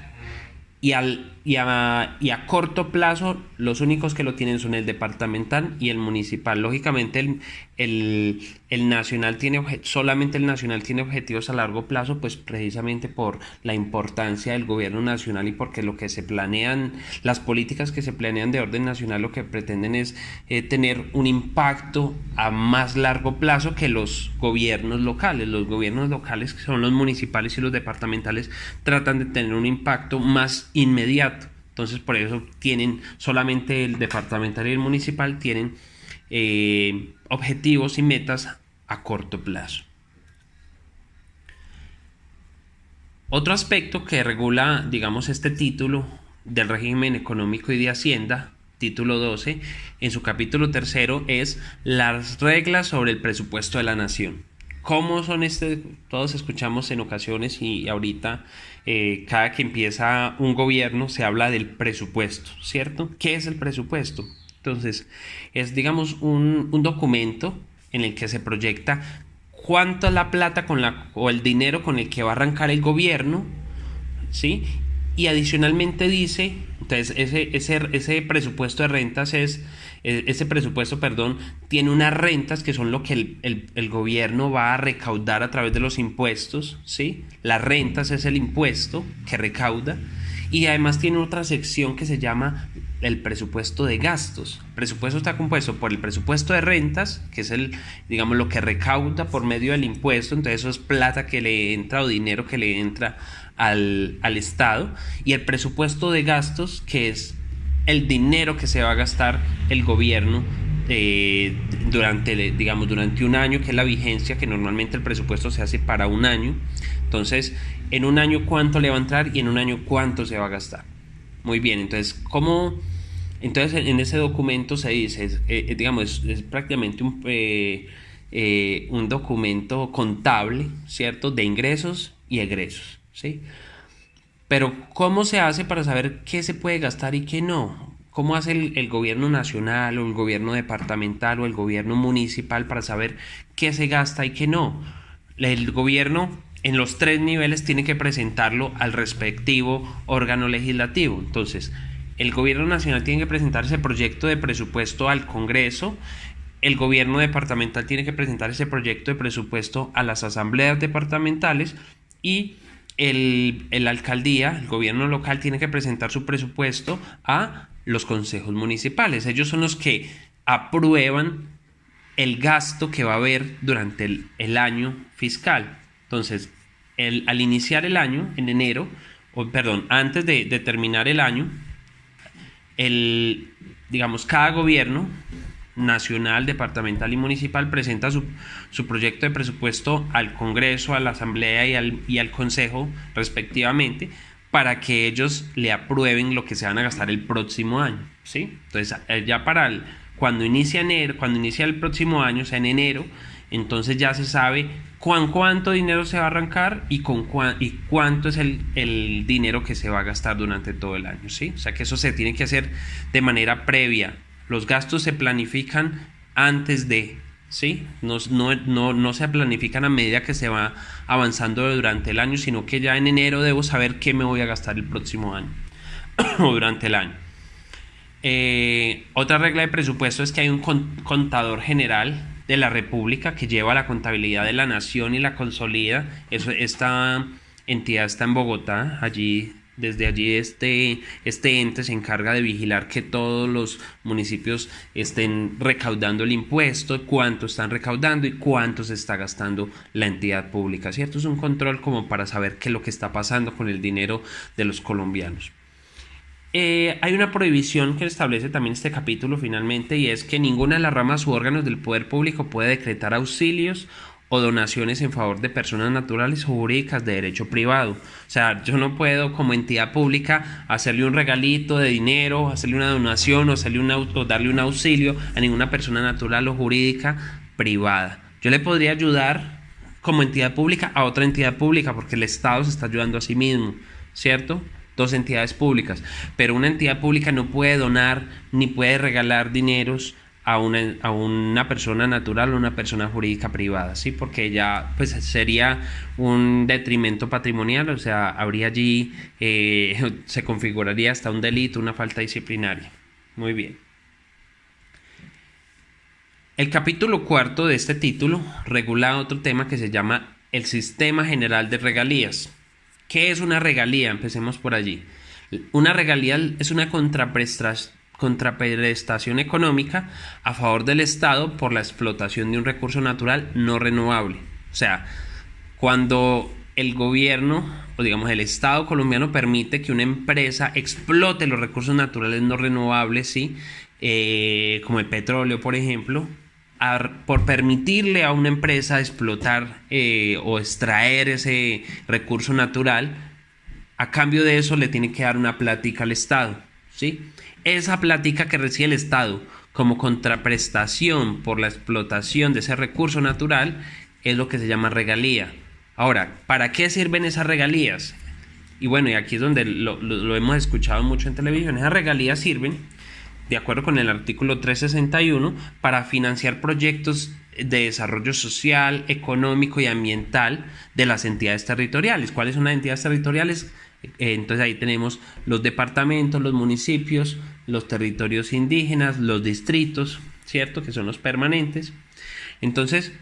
[SPEAKER 1] Y a corto plazo, los únicos que lo tienen son el departamental y el municipal. Lógicamente el nacional solamente el nacional tiene objetivos a largo plazo, pues precisamente por la importancia del gobierno nacional y porque las políticas que se planean de orden nacional lo que pretenden es tener un impacto a más largo plazo que los gobiernos locales. Los gobiernos locales, que son los municipales y los departamentales, tratan de tener un impacto más inmediato. Entonces, por eso solamente el departamental y el municipal tienen objetivos y metas a corto plazo. Otro aspecto que regula, digamos, este título del régimen económico y de Hacienda título 12, en su capítulo tercero, es las reglas sobre el presupuesto de la nación. ¿Cómo son todos escuchamos en ocasiones y ahorita cada que empieza un gobierno se habla del presupuesto, ¿cierto? ¿Qué es el presupuesto? Entonces, es digamos un documento en el que se proyecta cuánto es la plata o el dinero con el que va a arrancar el gobierno, ¿sí? Y adicionalmente dice, entonces ese presupuesto de rentas ese presupuesto, tiene unas rentas que son lo que el gobierno va a recaudar a través de los impuestos, ¿sí? Las rentas es el impuesto que recauda, y además tiene otra sección que se llama el presupuesto de gastos. El presupuesto está compuesto por el presupuesto de rentas, que es digamos, lo que recauda por medio del impuesto, entonces eso es plata que le entra o dinero que le entra al Estado, y el presupuesto de gastos, que es el dinero que se va a gastar el gobierno durante un año, que es la vigencia, que normalmente el presupuesto se hace para un año. Entonces, en un año cuánto le va a entrar y en un año cuánto se va a gastar. Muy bien, entonces, entonces en ese documento se dice, es prácticamente un documento contable, ¿cierto? De ingresos y egresos, ¿sí? Pero ¿cómo se hace para saber qué se puede gastar y qué no? ¿Cómo hace el gobierno nacional o el gobierno departamental o el gobierno municipal para saber qué se gasta y qué no? El gobierno en los 3 niveles tiene que presentarlo al respectivo órgano legislativo. Entonces, el gobierno nacional tiene que presentar ese proyecto de presupuesto al Congreso, el gobierno departamental tiene que presentar ese proyecto de presupuesto a las asambleas departamentales, y el alcaldía, el gobierno local, tiene que presentar su presupuesto a los consejos municipales. Ellos son los que aprueban el gasto que va a haber durante el año fiscal. Entonces, al iniciar el año, en enero, antes de terminar el año, cada gobierno nacional, departamental y municipal presenta su proyecto de presupuesto al Congreso, a la Asamblea y al Consejo respectivamente, para que ellos le aprueben lo que se van a gastar el próximo año, ¿sí? Entonces ya cuando inicia el próximo año, o sea en enero, entonces ya se sabe cuánto dinero se va a arrancar y cuánto es el dinero que se va a gastar durante todo el año, ¿sí? O sea que eso se tiene que hacer de manera previa. Los gastos se planifican antes de, ¿sí? No se planifican a medida que se va avanzando durante el año, sino que ya en enero debo saber qué me voy a gastar el próximo año o durante el año. Otra regla de presupuesto es que hay un contador general de la República que lleva la contabilidad de la nación y la consolida. Esta entidad está en Bogotá. Desde allí este ente se encarga de vigilar que todos los municipios estén recaudando el impuesto, cuánto están recaudando y cuánto se está gastando la entidad pública, ¿cierto? Es un control como para saber qué es lo que está pasando con el dinero de los colombianos. Hay una prohibición que establece también este capítulo finalmente, y es que ninguna de las ramas u órganos del poder público puede decretar auxilios o donaciones en favor de personas naturales o jurídicas de derecho privado. O sea, yo no puedo como entidad pública hacerle un regalito de dinero, hacerle una donación o darle un auxilio a ninguna persona natural o jurídica privada. Yo le podría ayudar como entidad pública a otra entidad pública, porque el Estado se está ayudando a sí mismo, ¿cierto? 2 entidades públicas, pero una entidad pública no puede donar ni puede regalar dineros a una persona natural o una persona jurídica privada, ¿sí? Porque ya pues sería un detrimento patrimonial, o sea, habría allí, se configuraría hasta un delito, una falta disciplinaria. Muy bien. El capítulo 4 de este título regula otro tema que se llama el Sistema General de Regalías. ¿Qué es una regalía? Empecemos por allí. Una regalía es una contraprestación económica a favor del Estado por la explotación de un recurso natural no renovable. O sea, cuando el gobierno o digamos el Estado colombiano permite que una empresa explote los recursos naturales no renovables, ¿sí? Como el petróleo, por ejemplo, por permitirle a una empresa explotar o extraer ese recurso natural, a cambio de eso le tiene que dar una plática al Estado, ¿sí? Esa plática que recibe el Estado como contraprestación por la explotación de ese recurso natural es lo que se llama regalía. Ahora, ¿para qué sirven esas regalías? Y bueno, y aquí es donde lo hemos escuchado mucho en televisión. Esas regalías sirven, de acuerdo con el artículo 361, para financiar proyectos de desarrollo social, económico y ambiental de las entidades territoriales. ¿Cuáles son las entidades territoriales? Entonces ahí tenemos los departamentos, los municipios, los territorios indígenas, los distritos, ¿cierto? Que son los permanentes. Entonces,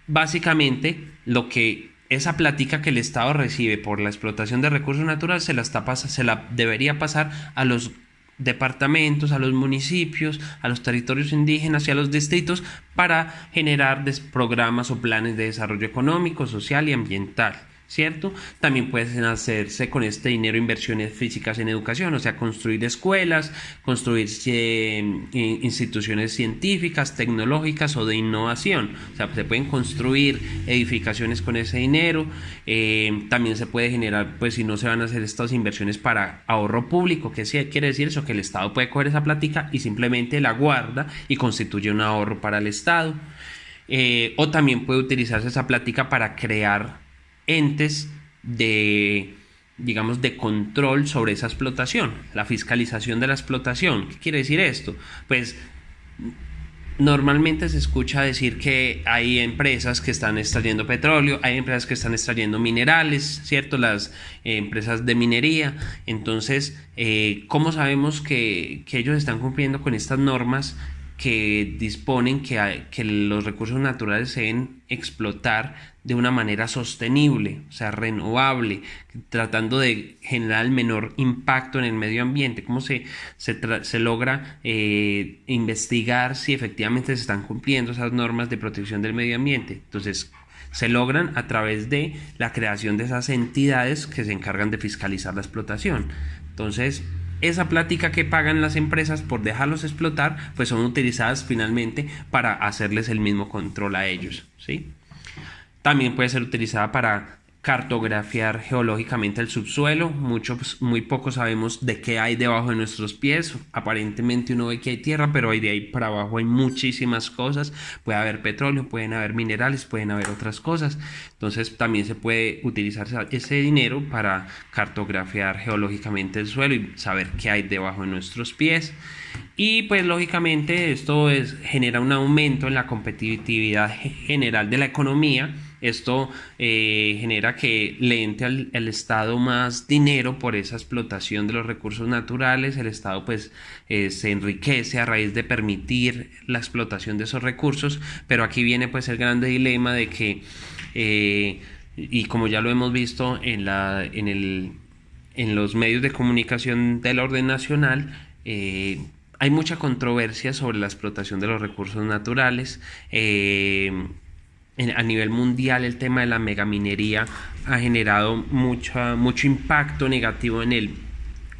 [SPEAKER 1] básicamente, lo que esa plática que el Estado recibe por la explotación de recursos naturales se la debería pasar a los departamentos, a los municipios, a los territorios indígenas y a los distritos para generar programas o planes de desarrollo económico, social y ambiental, ¿cierto? También pueden hacerse con este dinero inversiones físicas en educación, o sea, construir escuelas, construir instituciones científicas, tecnológicas o de innovación. O sea, se pueden construir edificaciones con ese dinero. También se puede generar, pues si no se van a hacer estas inversiones para ahorro público, ¿qué quiere decir eso? Que el Estado puede coger esa plática y simplemente la guarda y constituye un ahorro para el Estado. O también puede utilizarse esa plática para crear entes de, digamos, de control sobre esa explotación, la fiscalización de la explotación. ¿Qué quiere decir esto? Pues normalmente se escucha decir que hay empresas que están extrayendo petróleo, hay empresas que están extrayendo minerales, ¿cierto? Las empresas de minería. Entonces, ¿cómo sabemos que ellos están cumpliendo con estas normas que disponen que los recursos naturales se deben explotar de una manera sostenible, o sea, renovable, tratando de generar el menor impacto en el medio ambiente? ¿Cómo se logra investigar si efectivamente se están cumpliendo esas normas de protección del medio ambiente? Entonces, se logran a través de la creación de esas entidades que se encargan de fiscalizar la explotación. Entonces, esa plática que pagan las empresas por dejarlos explotar, pues son utilizadas finalmente para hacerles el mismo control a ellos, ¿sí? También puede ser utilizada para cartografiar geológicamente el subsuelo. Muy poco sabemos de qué hay debajo de nuestros pies. Aparentemente uno ve que hay tierra, pero de ahí para abajo hay muchísimas cosas. Puede haber petróleo, pueden haber minerales, pueden haber otras cosas. Entonces también se puede utilizar ese dinero para cartografiar geológicamente el suelo y saber qué hay debajo de nuestros pies. Y pues lógicamente esto genera un aumento en la competitividad general de la economía. Esto genera que le entre al Estado más dinero por esa explotación de los recursos naturales. El Estado pues se enriquece a raíz de permitir la explotación de esos recursos, pero aquí viene pues el grande dilema de que, y como ya lo hemos visto en los medios de comunicación del orden nacional, hay mucha controversia sobre la explotación de los recursos naturales. A nivel mundial el tema de la megaminería ha generado mucho impacto negativo en el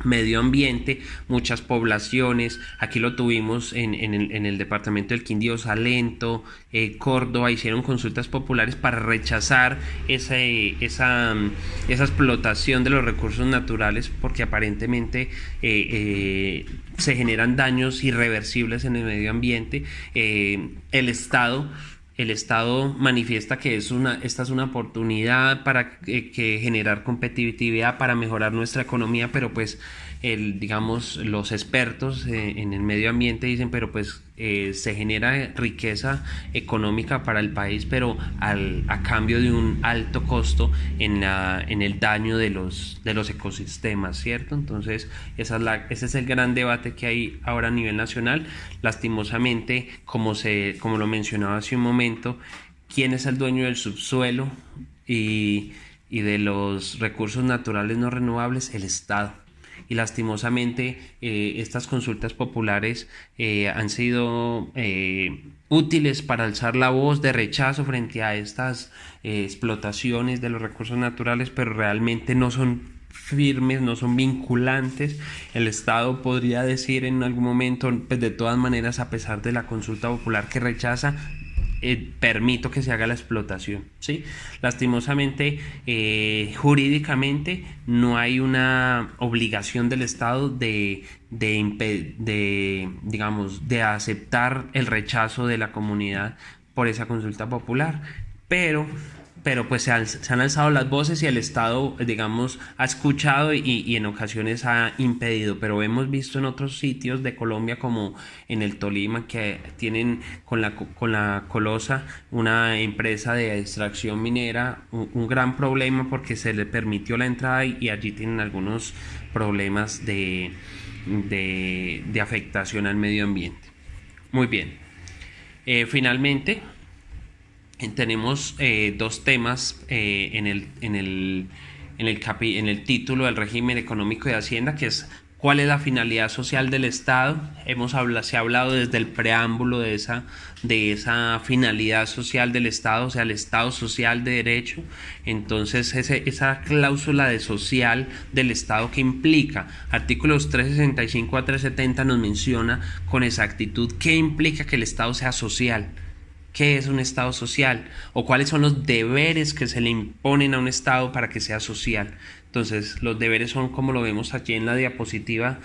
[SPEAKER 1] medio ambiente, muchas poblaciones. Aquí lo tuvimos en el departamento del Quindío, Salento, Córdoba, hicieron consultas populares para rechazar esa explotación de los recursos naturales, porque aparentemente se generan daños irreversibles en el medio ambiente. El Estado manifiesta que esta es una oportunidad para generar competitividad, para mejorar nuestra economía, pero pues digamos los expertos en el medio ambiente dicen, pero pues se genera riqueza económica para el país, pero a cambio de un alto costo en el daño de los ecosistemas, ¿cierto? Entonces ese es el gran debate que hay ahora a nivel nacional. Lastimosamente, como lo mencionaba hace un momento, ¿quién es el dueño del subsuelo y de los recursos naturales no renovables? El Estado. Y lastimosamente estas consultas populares han sido útiles para alzar la voz de rechazo frente a estas explotaciones de los recursos naturales, pero realmente no son firmes, no son vinculantes. El Estado podría decir en algún momento, pues de todas maneras, a pesar de la consulta popular que rechaza, permito que se haga la explotación, ¿sí? Lastimosamente, jurídicamente no hay una obligación del Estado digamos, de aceptar el rechazo de la comunidad por esa consulta popular, pero pues se han alzado las voces y el Estado, digamos, ha escuchado y en ocasiones ha impedido, pero hemos visto en otros sitios de Colombia, como en el Tolima, que tienen con la Colosa, una empresa de extracción minera, un gran problema porque se le permitió la entrada y allí tienen algunos problemas de afectación al medio ambiente. Muy bien. Finalmente, tenemos dos temas en el título del régimen económico de Hacienda, que es cuál es la finalidad social del Estado. Se ha hablado desde el preámbulo de esa finalidad social del Estado, o sea, el Estado social de derecho. Entonces, esa cláusula de social del Estado que implica, artículos 365 a 370 nos menciona con exactitud qué implica que el Estado sea social. ¿Qué es un Estado social? ¿O cuáles son los deberes que se le imponen a un Estado para que sea social? Entonces, los deberes son, como lo vemos aquí en la diapositiva.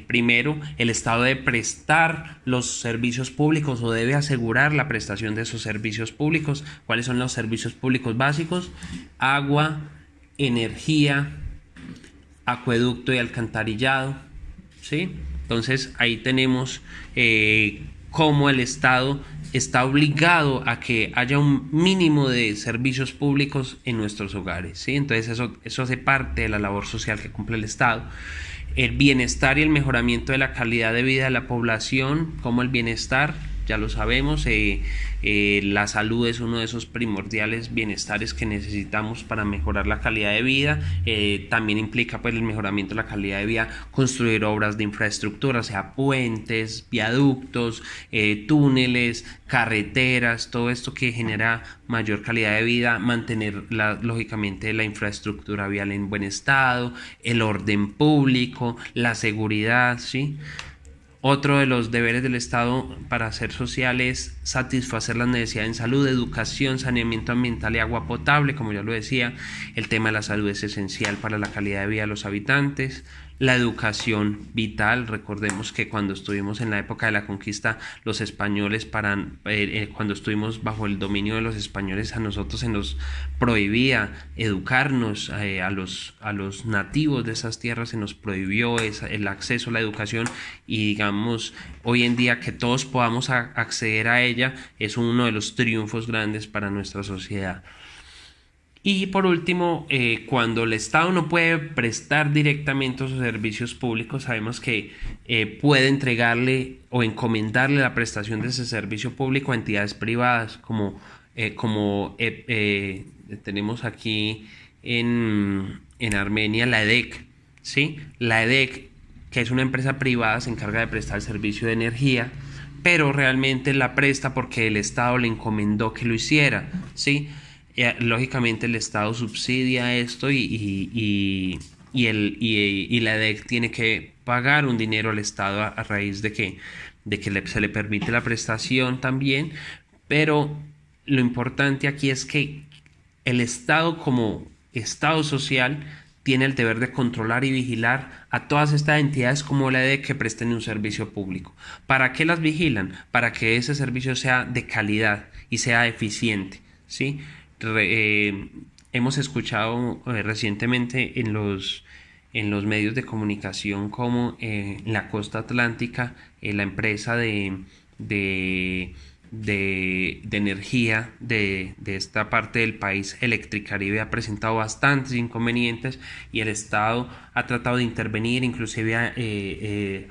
[SPEAKER 1] Primero, el Estado debe prestar los servicios públicos o debe asegurar la prestación de esos servicios públicos. ¿Cuáles son los servicios públicos básicos? Agua, energía, acueducto y alcantarillado, ¿sí? Entonces, ahí tenemos cómo el Estado está obligado a que haya un mínimo de servicios públicos en nuestros hogares, ¿sí? Entonces eso hace parte de la labor social que cumple el Estado. El bienestar y el mejoramiento de la calidad de vida de la población, como el bienestar, ya lo sabemos, la salud es uno de esos primordiales bienestares que necesitamos para mejorar la calidad de vida. También implica pues el mejoramiento de la calidad de vida, construir obras de infraestructura, o sea, puentes, viaductos, túneles, carreteras, todo esto que genera mayor calidad de vida, mantener lógicamente la infraestructura vial en buen estado, el orden público, la seguridad, ¿sí? Otro de los deberes del Estado para ser social es satisfacer las necesidades en salud, educación, saneamiento ambiental y agua potable. Como ya lo decía, el tema de la salud es esencial para la calidad de vida de los habitantes. La educación vital, recordemos que cuando estuvimos en la época de la conquista, los españoles, cuando estuvimos bajo el dominio de los españoles, a nosotros se nos prohibía educarnos, a los nativos de esas tierras se nos prohibió el acceso a la educación, y digamos, hoy en día que todos podamos acceder a ella es uno de los triunfos grandes para nuestra sociedad. Y por último, cuando el Estado no puede prestar directamente sus servicios públicos, sabemos que puede entregarle o encomendarle la prestación de ese servicio público a entidades privadas, como tenemos aquí en Armenia la EDEC, ¿sí? La EDEC, que es una empresa privada, se encarga de prestar el servicio de energía, pero realmente la presta porque el Estado le encomendó que lo hiciera, ¿sí? Lógicamente el Estado subsidia esto y la EDEC tiene que pagar un dinero al Estado a raíz de que se le permite la prestación también, pero lo importante aquí es que el Estado, como Estado social, tiene el deber de controlar y vigilar a todas estas entidades como la EDEC que presten un servicio público. ¿Para qué las vigilan? Para que ese servicio sea de calidad y sea eficiente, ¿sí? Hemos escuchado recientemente en los medios de comunicación como en la costa atlántica, la empresa de energía de esta parte del país, Electricaribe, ha presentado bastantes inconvenientes y el Estado ha tratado de intervenir. Inclusive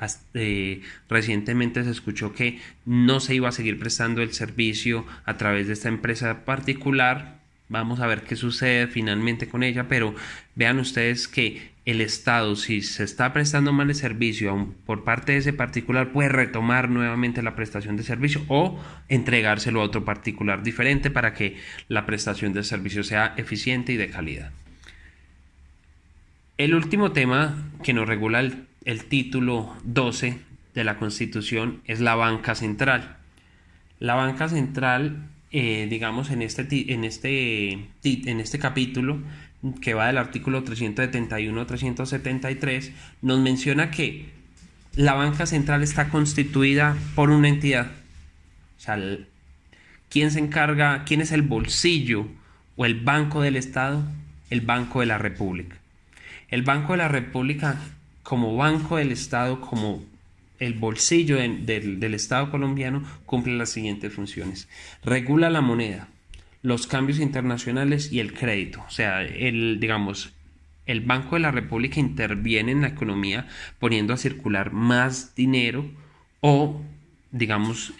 [SPEAKER 1] recientemente se escuchó que no se iba a seguir prestando el servicio a través de esta empresa particular. Vamos a ver qué sucede finalmente con ella, pero vean ustedes que el Estado, si se está prestando mal el servicio aún por parte de ese particular, puede retomar nuevamente la prestación de servicio o entregárselo a otro particular diferente para que la prestación del servicio sea eficiente y de calidad. El último tema que nos regula el título 12 de la Constitución es la banca central. La banca central digamos, en este capítulo, que va del artículo 371 a 373, nos menciona que la banca central está constituida por una entidad. O sea, ¿quién se encarga? ¿Quién es el bolsillo o el banco del Estado? El Banco de la República. El Banco de la República, como banco del Estado, como el bolsillo del Estado colombiano, cumple las siguientes funciones: regula la moneda, los cambios internacionales y el crédito. O sea, digamos, el Banco de la República interviene en la economía poniendo a circular más dinero o, digamos,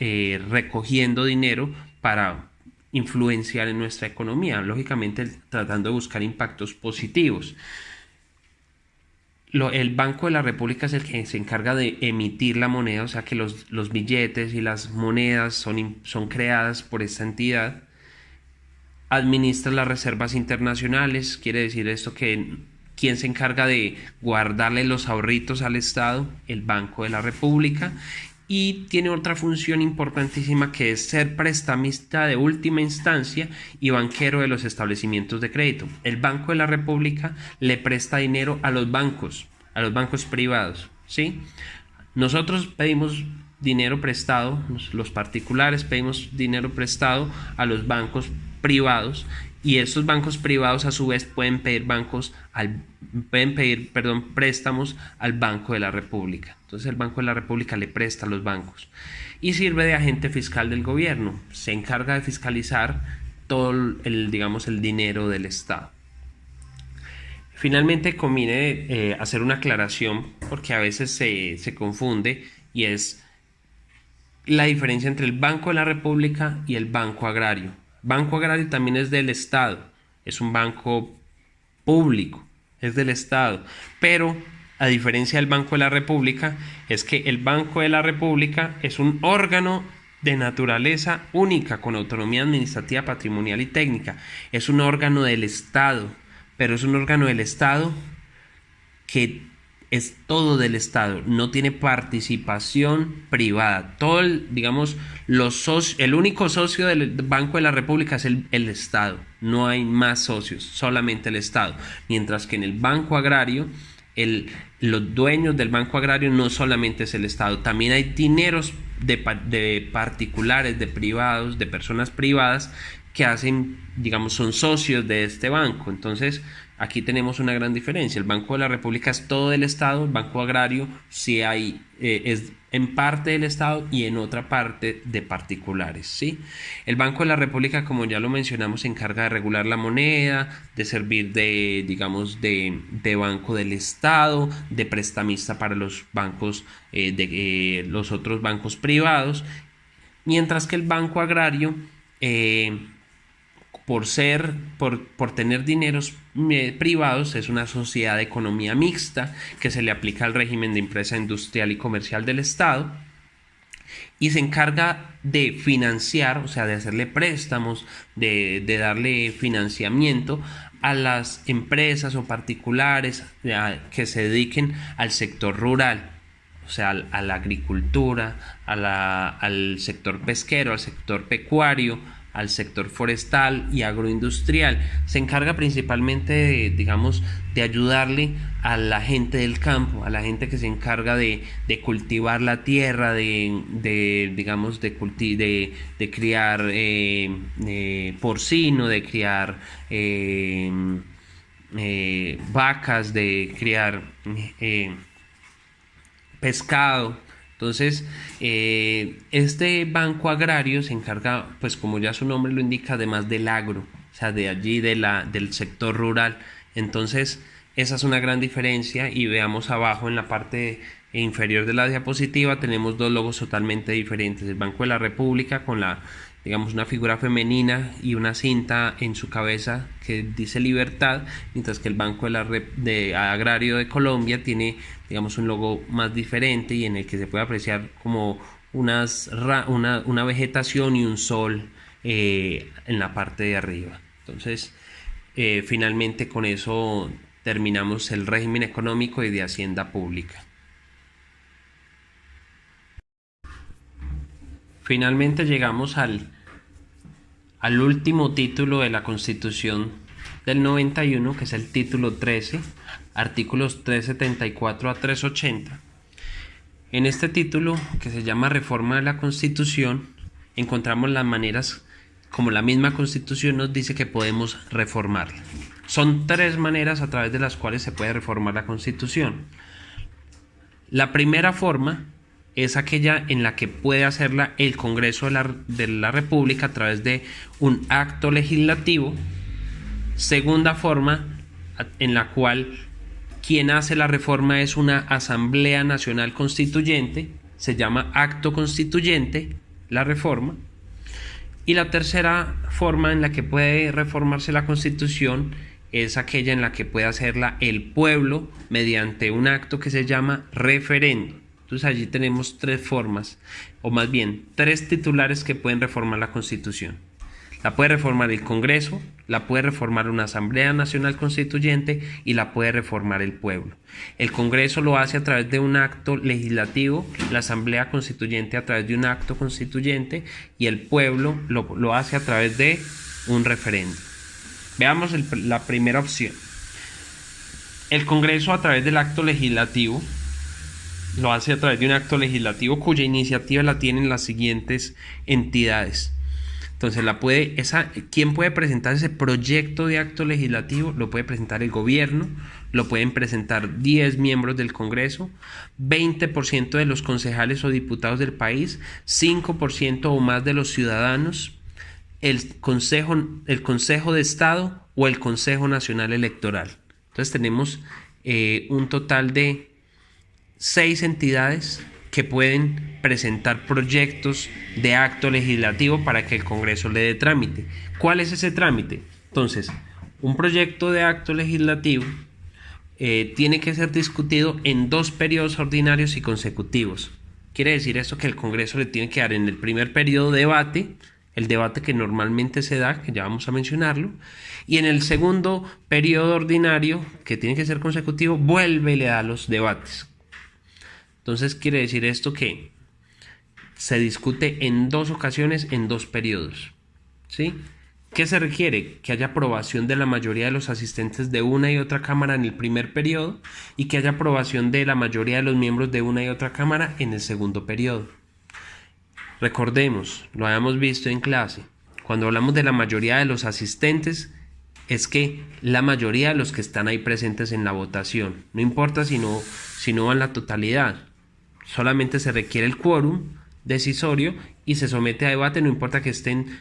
[SPEAKER 1] recogiendo dinero para influenciar en nuestra economía, lógicamente tratando de buscar impactos positivos. El Banco de la República es el que se encarga de emitir la moneda, o sea que los billetes y las monedas son creadas por esta entidad. Administra las reservas internacionales, quiere decir esto que ¿quién se encarga de guardarle los ahorritos al Estado? El Banco de la República. Y tiene otra función importantísima, que es ser prestamista de última instancia y banquero de los establecimientos de crédito. El Banco de la República le presta dinero a los bancos privados, ¿sí? Nosotros pedimos dinero prestado, los particulares pedimos dinero prestado a los bancos privados, y estos bancos privados a su vez pueden pedir préstamos al Banco de la República. Entonces el Banco de la República le presta a los bancos y sirve de agente fiscal del gobierno. Se encarga de fiscalizar todo el dinero del Estado. Finalmente conviene hacer una aclaración, porque a veces se confunde, y es la diferencia entre el Banco de la República y el Banco Agrario. Banco Agrario también es del Estado, es un banco público, es del Estado, pero a diferencia del Banco de la República, es que el Banco de la República es un órgano de naturaleza única, con autonomía administrativa, patrimonial y técnica. Es un órgano del Estado, pero es un órgano del Estado que es todo del Estado, no tiene participación privada. Todo el único socio del Banco de la República es el Estado, no hay más socios, solamente el Estado. Mientras que en el Banco Agrario, los dueños del Banco Agrario no solamente es el Estado, también hay dineros de particulares, de privados, de personas privadas que son socios de este banco. Entonces aquí tenemos una gran diferencia. El Banco de la República es todo del Estado, el Banco Agrario sí es en parte del Estado y en otra parte de particulares, ¿sí? El Banco de la República, como ya lo mencionamos, se encarga de regular la moneda, de servir de banco del Estado, de prestamista para los bancos, los otros bancos privados, mientras que el Banco Agrario, por tener dineros privados, es una sociedad de economía mixta que se le aplica al régimen de empresa industrial y comercial del Estado, y se encarga de financiar, o sea, de hacerle préstamos, de darle financiamiento a las empresas o particulares que se dediquen al sector rural, o sea, a la agricultura, al sector pesquero, al sector pecuario, al sector forestal y agroindustrial. Se encarga principalmente de ayudarle a la gente del campo, a la gente que se encarga de cultivar la tierra, de criar porcino, de criar vacas, de criar pescado. Entonces, este banco agrario se encarga, pues como ya su nombre lo indica, además del agro, o sea, de allí del sector rural. Entonces, esa es una gran diferencia, y veamos abajo en la parte inferior de la diapositiva tenemos dos logos totalmente diferentes. El Banco de la República con una figura femenina y una cinta en su cabeza que dice libertad, mientras que el Banco de Agrario de Colombia tiene un logo más diferente, y en el que se puede apreciar como una vegetación y un sol en la parte de arriba. Entonces, finalmente con eso terminamos el régimen económico y de hacienda pública. Finalmente llegamos al al último título de la Constitución del 91, que es el título 13, artículos 374 a 380. En este título, que se llama Reforma de la Constitución, encontramos las maneras como la misma Constitución nos dice que podemos reformarla. Son 3 maneras a través de las cuales se puede reformar la Constitución. La primera forma es aquella en la que puede hacerla el Congreso de la República a través de un acto legislativo. Segunda forma, en la cual quien hace la reforma es una Asamblea Nacional Constituyente, se llama acto constituyente, la reforma. Y la tercera forma en la que puede reformarse la Constitución es aquella en la que puede hacerla el pueblo mediante un acto que se llama referéndum. Entonces allí tenemos 3 formas, o más bien 3 titulares que pueden reformar la Constitución. La puede reformar el Congreso, la puede reformar una Asamblea Nacional Constituyente y la puede reformar el pueblo. El Congreso lo hace a través de un acto legislativo, la Asamblea Constituyente a través de un acto constituyente y el pueblo lo hace a través de un referéndum. Veamos la primera opción. El Congreso a través del acto legislativo lo hace a través de un acto legislativo cuya iniciativa la tienen las siguientes entidades. Entonces, ¿quién puede presentar ese proyecto de acto legislativo? Lo puede presentar el gobierno, lo pueden presentar 10 miembros del Congreso, 20% de los concejales o diputados del país, 5% o más de los ciudadanos, el Consejo de Estado o el Consejo Nacional Electoral. Entonces tenemos un total de 6 entidades que pueden presentar proyectos de acto legislativo para que el Congreso le dé trámite. ¿Cuál es ese trámite? Entonces, un proyecto de acto legislativo tiene que ser discutido en 2 periodos ordinarios y consecutivos. Quiere decir esto que el Congreso le tiene que dar en el primer periodo debate, el debate que normalmente se da, que ya vamos a mencionarlo, y en el segundo periodo ordinario, que tiene que ser consecutivo, vuelve y le da los debates. Entonces quiere decir esto que se discute en 2 ocasiones, en 2 periodos, ¿sí? ¿Qué se requiere? Que haya aprobación de la mayoría de los asistentes de una y otra cámara en el primer periodo y que haya aprobación de la mayoría de los miembros de una y otra cámara en el segundo periodo. Recordemos, lo habíamos visto en clase, cuando hablamos de la mayoría de los asistentes, es que la mayoría de los que están ahí presentes en la votación, no importa si no van la totalidad, solamente se requiere el quórum decisorio y se somete a debate, no importa que estén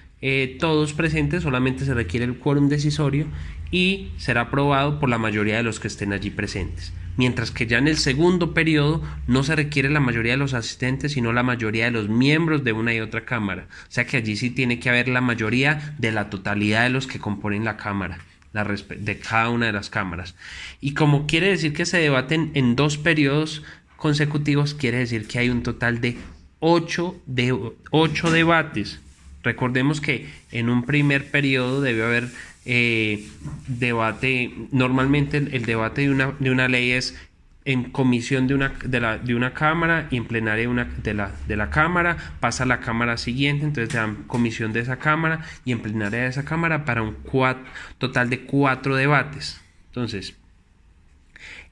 [SPEAKER 1] todos presentes, solamente se requiere el quórum decisorio y será aprobado por la mayoría de los que estén allí presentes. Mientras que ya en el segundo periodo no se requiere la mayoría de los asistentes, sino la mayoría de los miembros de una y otra cámara. O sea que allí sí tiene que haber la mayoría de la totalidad de los que componen la cámara, de cada una de las cámaras. Y como quiere decir que se debaten en 2 periodos consecutivos, quiere decir que hay un total de 8 debates. Recordemos que en un primer periodo debe haber debate. Normalmente el debate de una ley es en comisión de una cámara y en plenaria de la cámara, pasa a la cámara siguiente, entonces dan comisión de esa cámara y en plenaria de esa cámara para un total de 4 debates. Entonces,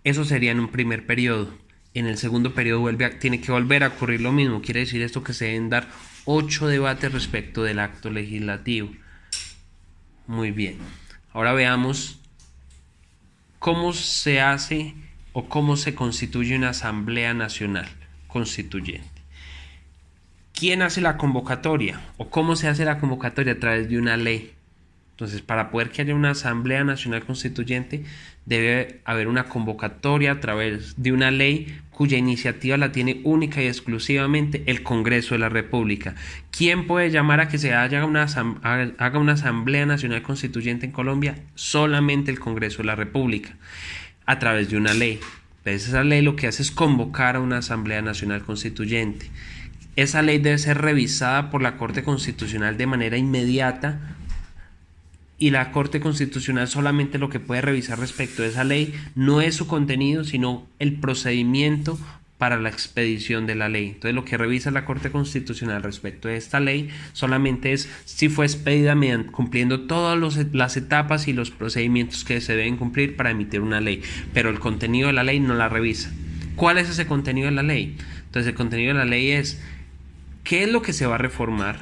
[SPEAKER 1] eso sería en un primer periodo. En el segundo periodo tiene que volver a ocurrir lo mismo. Quiere decir esto que se deben dar 8 debates respecto del acto legislativo. Muy bien. Ahora veamos cómo se hace o cómo se constituye una Asamblea Nacional Constituyente. ¿Quién hace la convocatoria? ¿O cómo se hace la convocatoria? A través de una ley. Entonces, para poder que haya una Asamblea Nacional Constituyente, debe haber una convocatoria a través de una ley cuya iniciativa la tiene única y exclusivamente el Congreso de la República. ¿Quién puede llamar a que se haga una Asamblea Nacional Constituyente en Colombia? Solamente el Congreso de la República, a través de una ley. Entonces, esa ley lo que hace es convocar a una Asamblea Nacional Constituyente. Esa ley debe ser revisada por la Corte Constitucional de manera inmediata, y la Corte Constitucional solamente lo que puede revisar respecto a esa ley no es su contenido, sino el procedimiento para la expedición de la ley. Entonces lo que revisa la Corte Constitucional respecto de esta ley solamente es si fue expedida cumpliendo todas las etapas y los procedimientos que se deben cumplir para emitir una ley, pero el contenido de la ley no la revisa. ¿Cuál es ese contenido de la ley? Entonces el contenido de la ley es qué es lo que se va a reformar,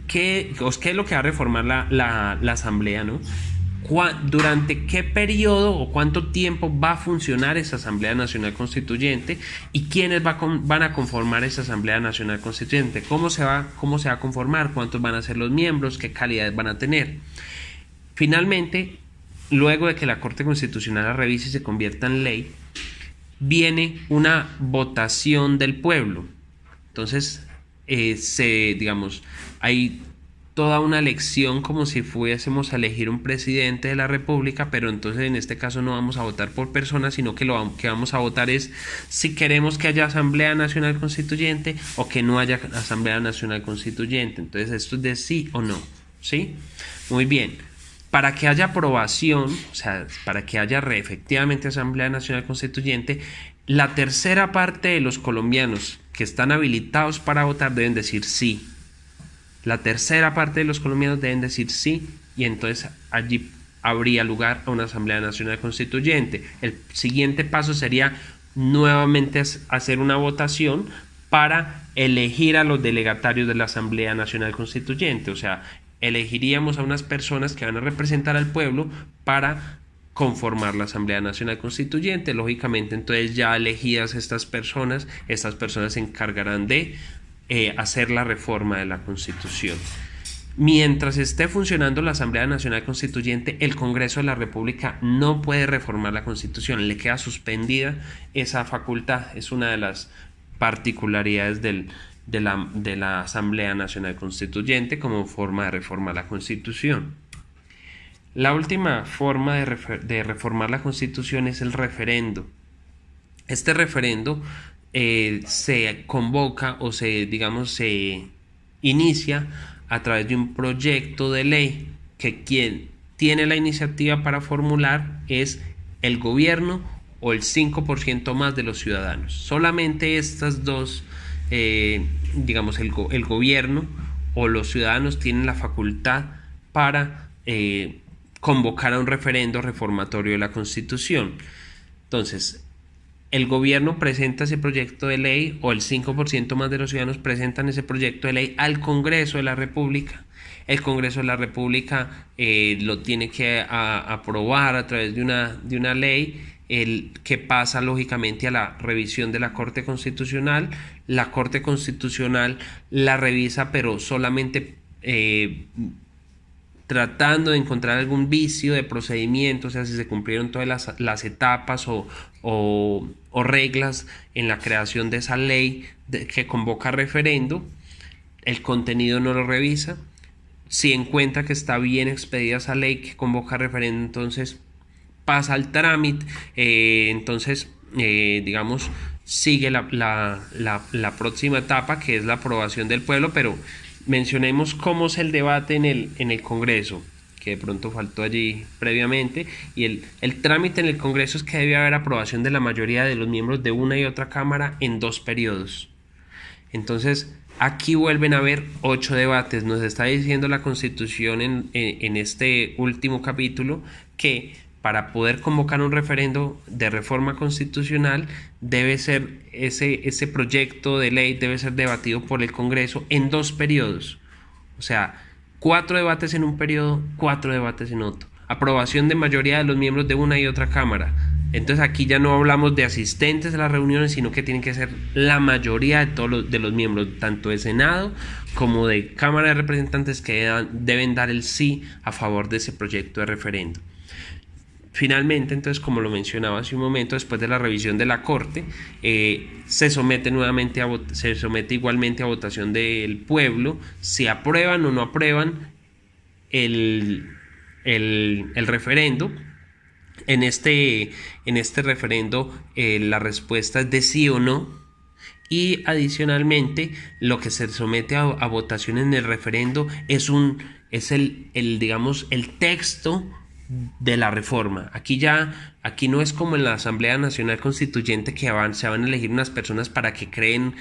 [SPEAKER 1] qué es lo que va a reformar la Asamblea, ¿no? Durante qué periodo o cuánto tiempo va a funcionar esa Asamblea Nacional Constituyente y quiénes van a conformar esa Asamblea Nacional Constituyente, cómo se va a conformar, cuántos van a ser los miembros, qué calidades van a tener. Finalmente, luego de que la Corte Constitucional la revise y se convierta en ley, viene una votación del pueblo. Entonces, hay toda una elección como si fuésemos a elegir un presidente de la República, pero entonces en este caso no vamos a votar por personas, sino que lo que vamos a votar es si queremos que haya Asamblea Nacional Constituyente o que no haya Asamblea Nacional Constituyente. Entonces esto es de sí o no, ¿sí? Muy bien. Para que haya aprobación, o sea, para que haya efectivamente Asamblea Nacional Constituyente, la tercera parte de los colombianos que están habilitados para votar deben decir sí. La tercera parte de los colombianos deben decir sí, y entonces allí habría lugar a una Asamblea Nacional Constituyente. El siguiente paso sería nuevamente hacer una votación para elegir a los delegatarios de la Asamblea Nacional Constituyente. O sea, elegiríamos a unas personas que van a representar al pueblo para conformar la Asamblea Nacional Constituyente. Lógicamente, entonces ya elegidas estas personas se encargarán de hacer la reforma de la Constitución. Mientras esté funcionando la Asamblea Nacional Constituyente, el Congreso de la República no puede reformar la Constitución, le queda suspendida esa facultad. Es una de las particularidades de la Asamblea Nacional Constituyente como forma de reformar la Constitución. La última forma de reformar la Constitución es el referendo. Este referendo se convoca o se inicia a través de un proyecto de ley que quien tiene la iniciativa para formular es el gobierno o el 5% más de los ciudadanos. Solamente estas dos, el gobierno o los ciudadanos tienen la facultad para convocar a un referendo reformatorio de la Constitución. Entonces, el gobierno presenta ese proyecto de ley o el 5% más de los ciudadanos presentan ese proyecto de ley al Congreso de la República. El Congreso de la República lo tiene que aprobar a través de una ley, que pasa lógicamente a la revisión de la Corte Constitucional. La Corte Constitucional la revisa, pero solamente tratando de encontrar algún vicio de procedimiento, o sea, si se cumplieron todas las etapas o reglas en la creación de esa ley que convoca referendo. El contenido no lo revisa. Si encuentra que está bien expedida esa ley que convoca referendo, entonces pasa al trámite, sigue la próxima etapa, que es la aprobación del pueblo. Pero mencionemos cómo es el debate en el Congreso, que de pronto faltó allí previamente. Y el trámite en el Congreso es que debe haber aprobación de la mayoría de los miembros de una y otra cámara en 2 periodos. Entonces, aquí vuelven a haber 8 debates. Nos está diciendo la Constitución en este último capítulo que para poder convocar un referendo de reforma constitucional debe ser ese proyecto de ley debe ser debatido por el Congreso en 2 periodos. O sea, 4 debates en un periodo, 4 debates en otro. Aprobación de mayoría de los miembros de una y otra cámara. Entonces aquí ya no hablamos de asistentes a las reuniones, sino que tienen que ser la mayoría de todos los miembros, tanto de Senado como de Cámara de Representantes, que deben dar el sí a favor de ese proyecto de referendo. Finalmente, entonces, como lo mencionaba hace un momento, después de la revisión de la Corte, se somete igualmente a votación del pueblo si aprueban o no aprueban el referendo. En este referendo la respuesta es de sí o no, y adicionalmente lo que se somete a votación en el referendo es el texto de la reforma. Aquí no es como en la Asamblea Nacional Constituyente que se van a elegir unas personas para que creen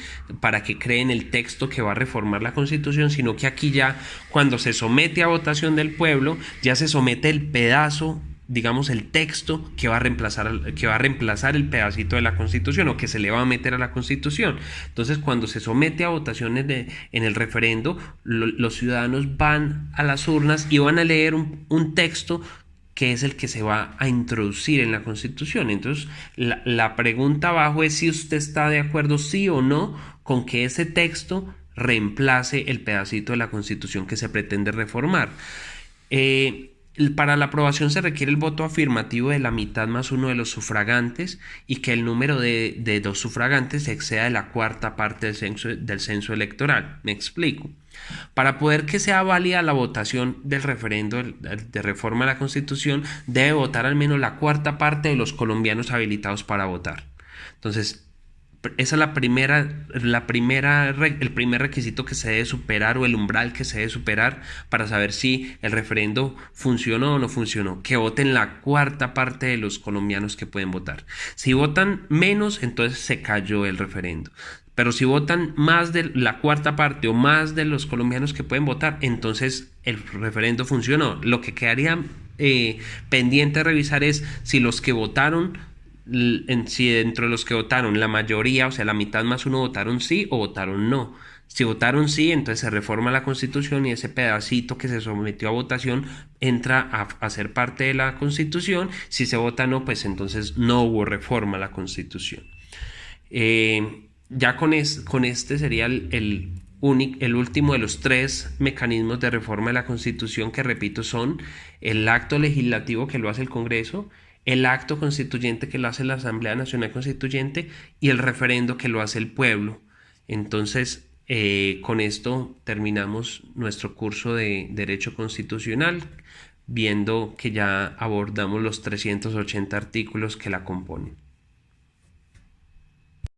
[SPEAKER 1] el texto que va a reformar la Constitución, sino que aquí ya, cuando se somete a votación del pueblo, ya se somete el pedazo, digamos, el texto que va a reemplazar el pedacito de la Constitución, o que se le va a meter a la Constitución. Entonces, cuando se somete a votaciones en el referendo, los ciudadanos van a las urnas y van a leer un texto que es el que se va a introducir en la Constitución. Entonces, la pregunta abajo es si usted está de acuerdo, sí o no, con que ese texto reemplace el pedacito de la Constitución que se pretende reformar. Para la aprobación se requiere el voto afirmativo de la mitad más uno de los sufragantes, y que el número de los sufragantes exceda de la cuarta parte del censo electoral. Me explico. Para poder que sea válida la votación del referendo de reforma a la Constitución, debe votar al menos la cuarta parte de los colombianos habilitados para votar. Entonces, esa es el primer requisito que se debe superar, o el umbral que se debe superar, para saber si el referendo funcionó o no funcionó. Que voten la cuarta parte de los colombianos que pueden votar. Si votan menos, entonces se cayó el referendo. Pero si votan más de la cuarta parte o más de los colombianos que pueden votar, entonces el referendo funcionó. Lo que quedaría pendiente de revisar es si los que votaron, si dentro de los que votaron la mayoría, o sea, la mitad más uno, votaron sí o votaron no. Si votaron sí, entonces se reforma la Constitución y ese pedacito que se sometió a votación entra a ser parte de la Constitución. Si se vota no, pues entonces no hubo reforma a la Constitución. Ya con este sería el último de los 3 mecanismos de reforma de la Constitución, que, repito, son el acto legislativo, que lo hace el Congreso, el acto constituyente, que lo hace la Asamblea Nacional Constituyente, y el referendo, que lo hace el pueblo. Entonces, con esto terminamos nuestro curso de Derecho Constitucional, viendo que ya abordamos los 380 artículos que la componen.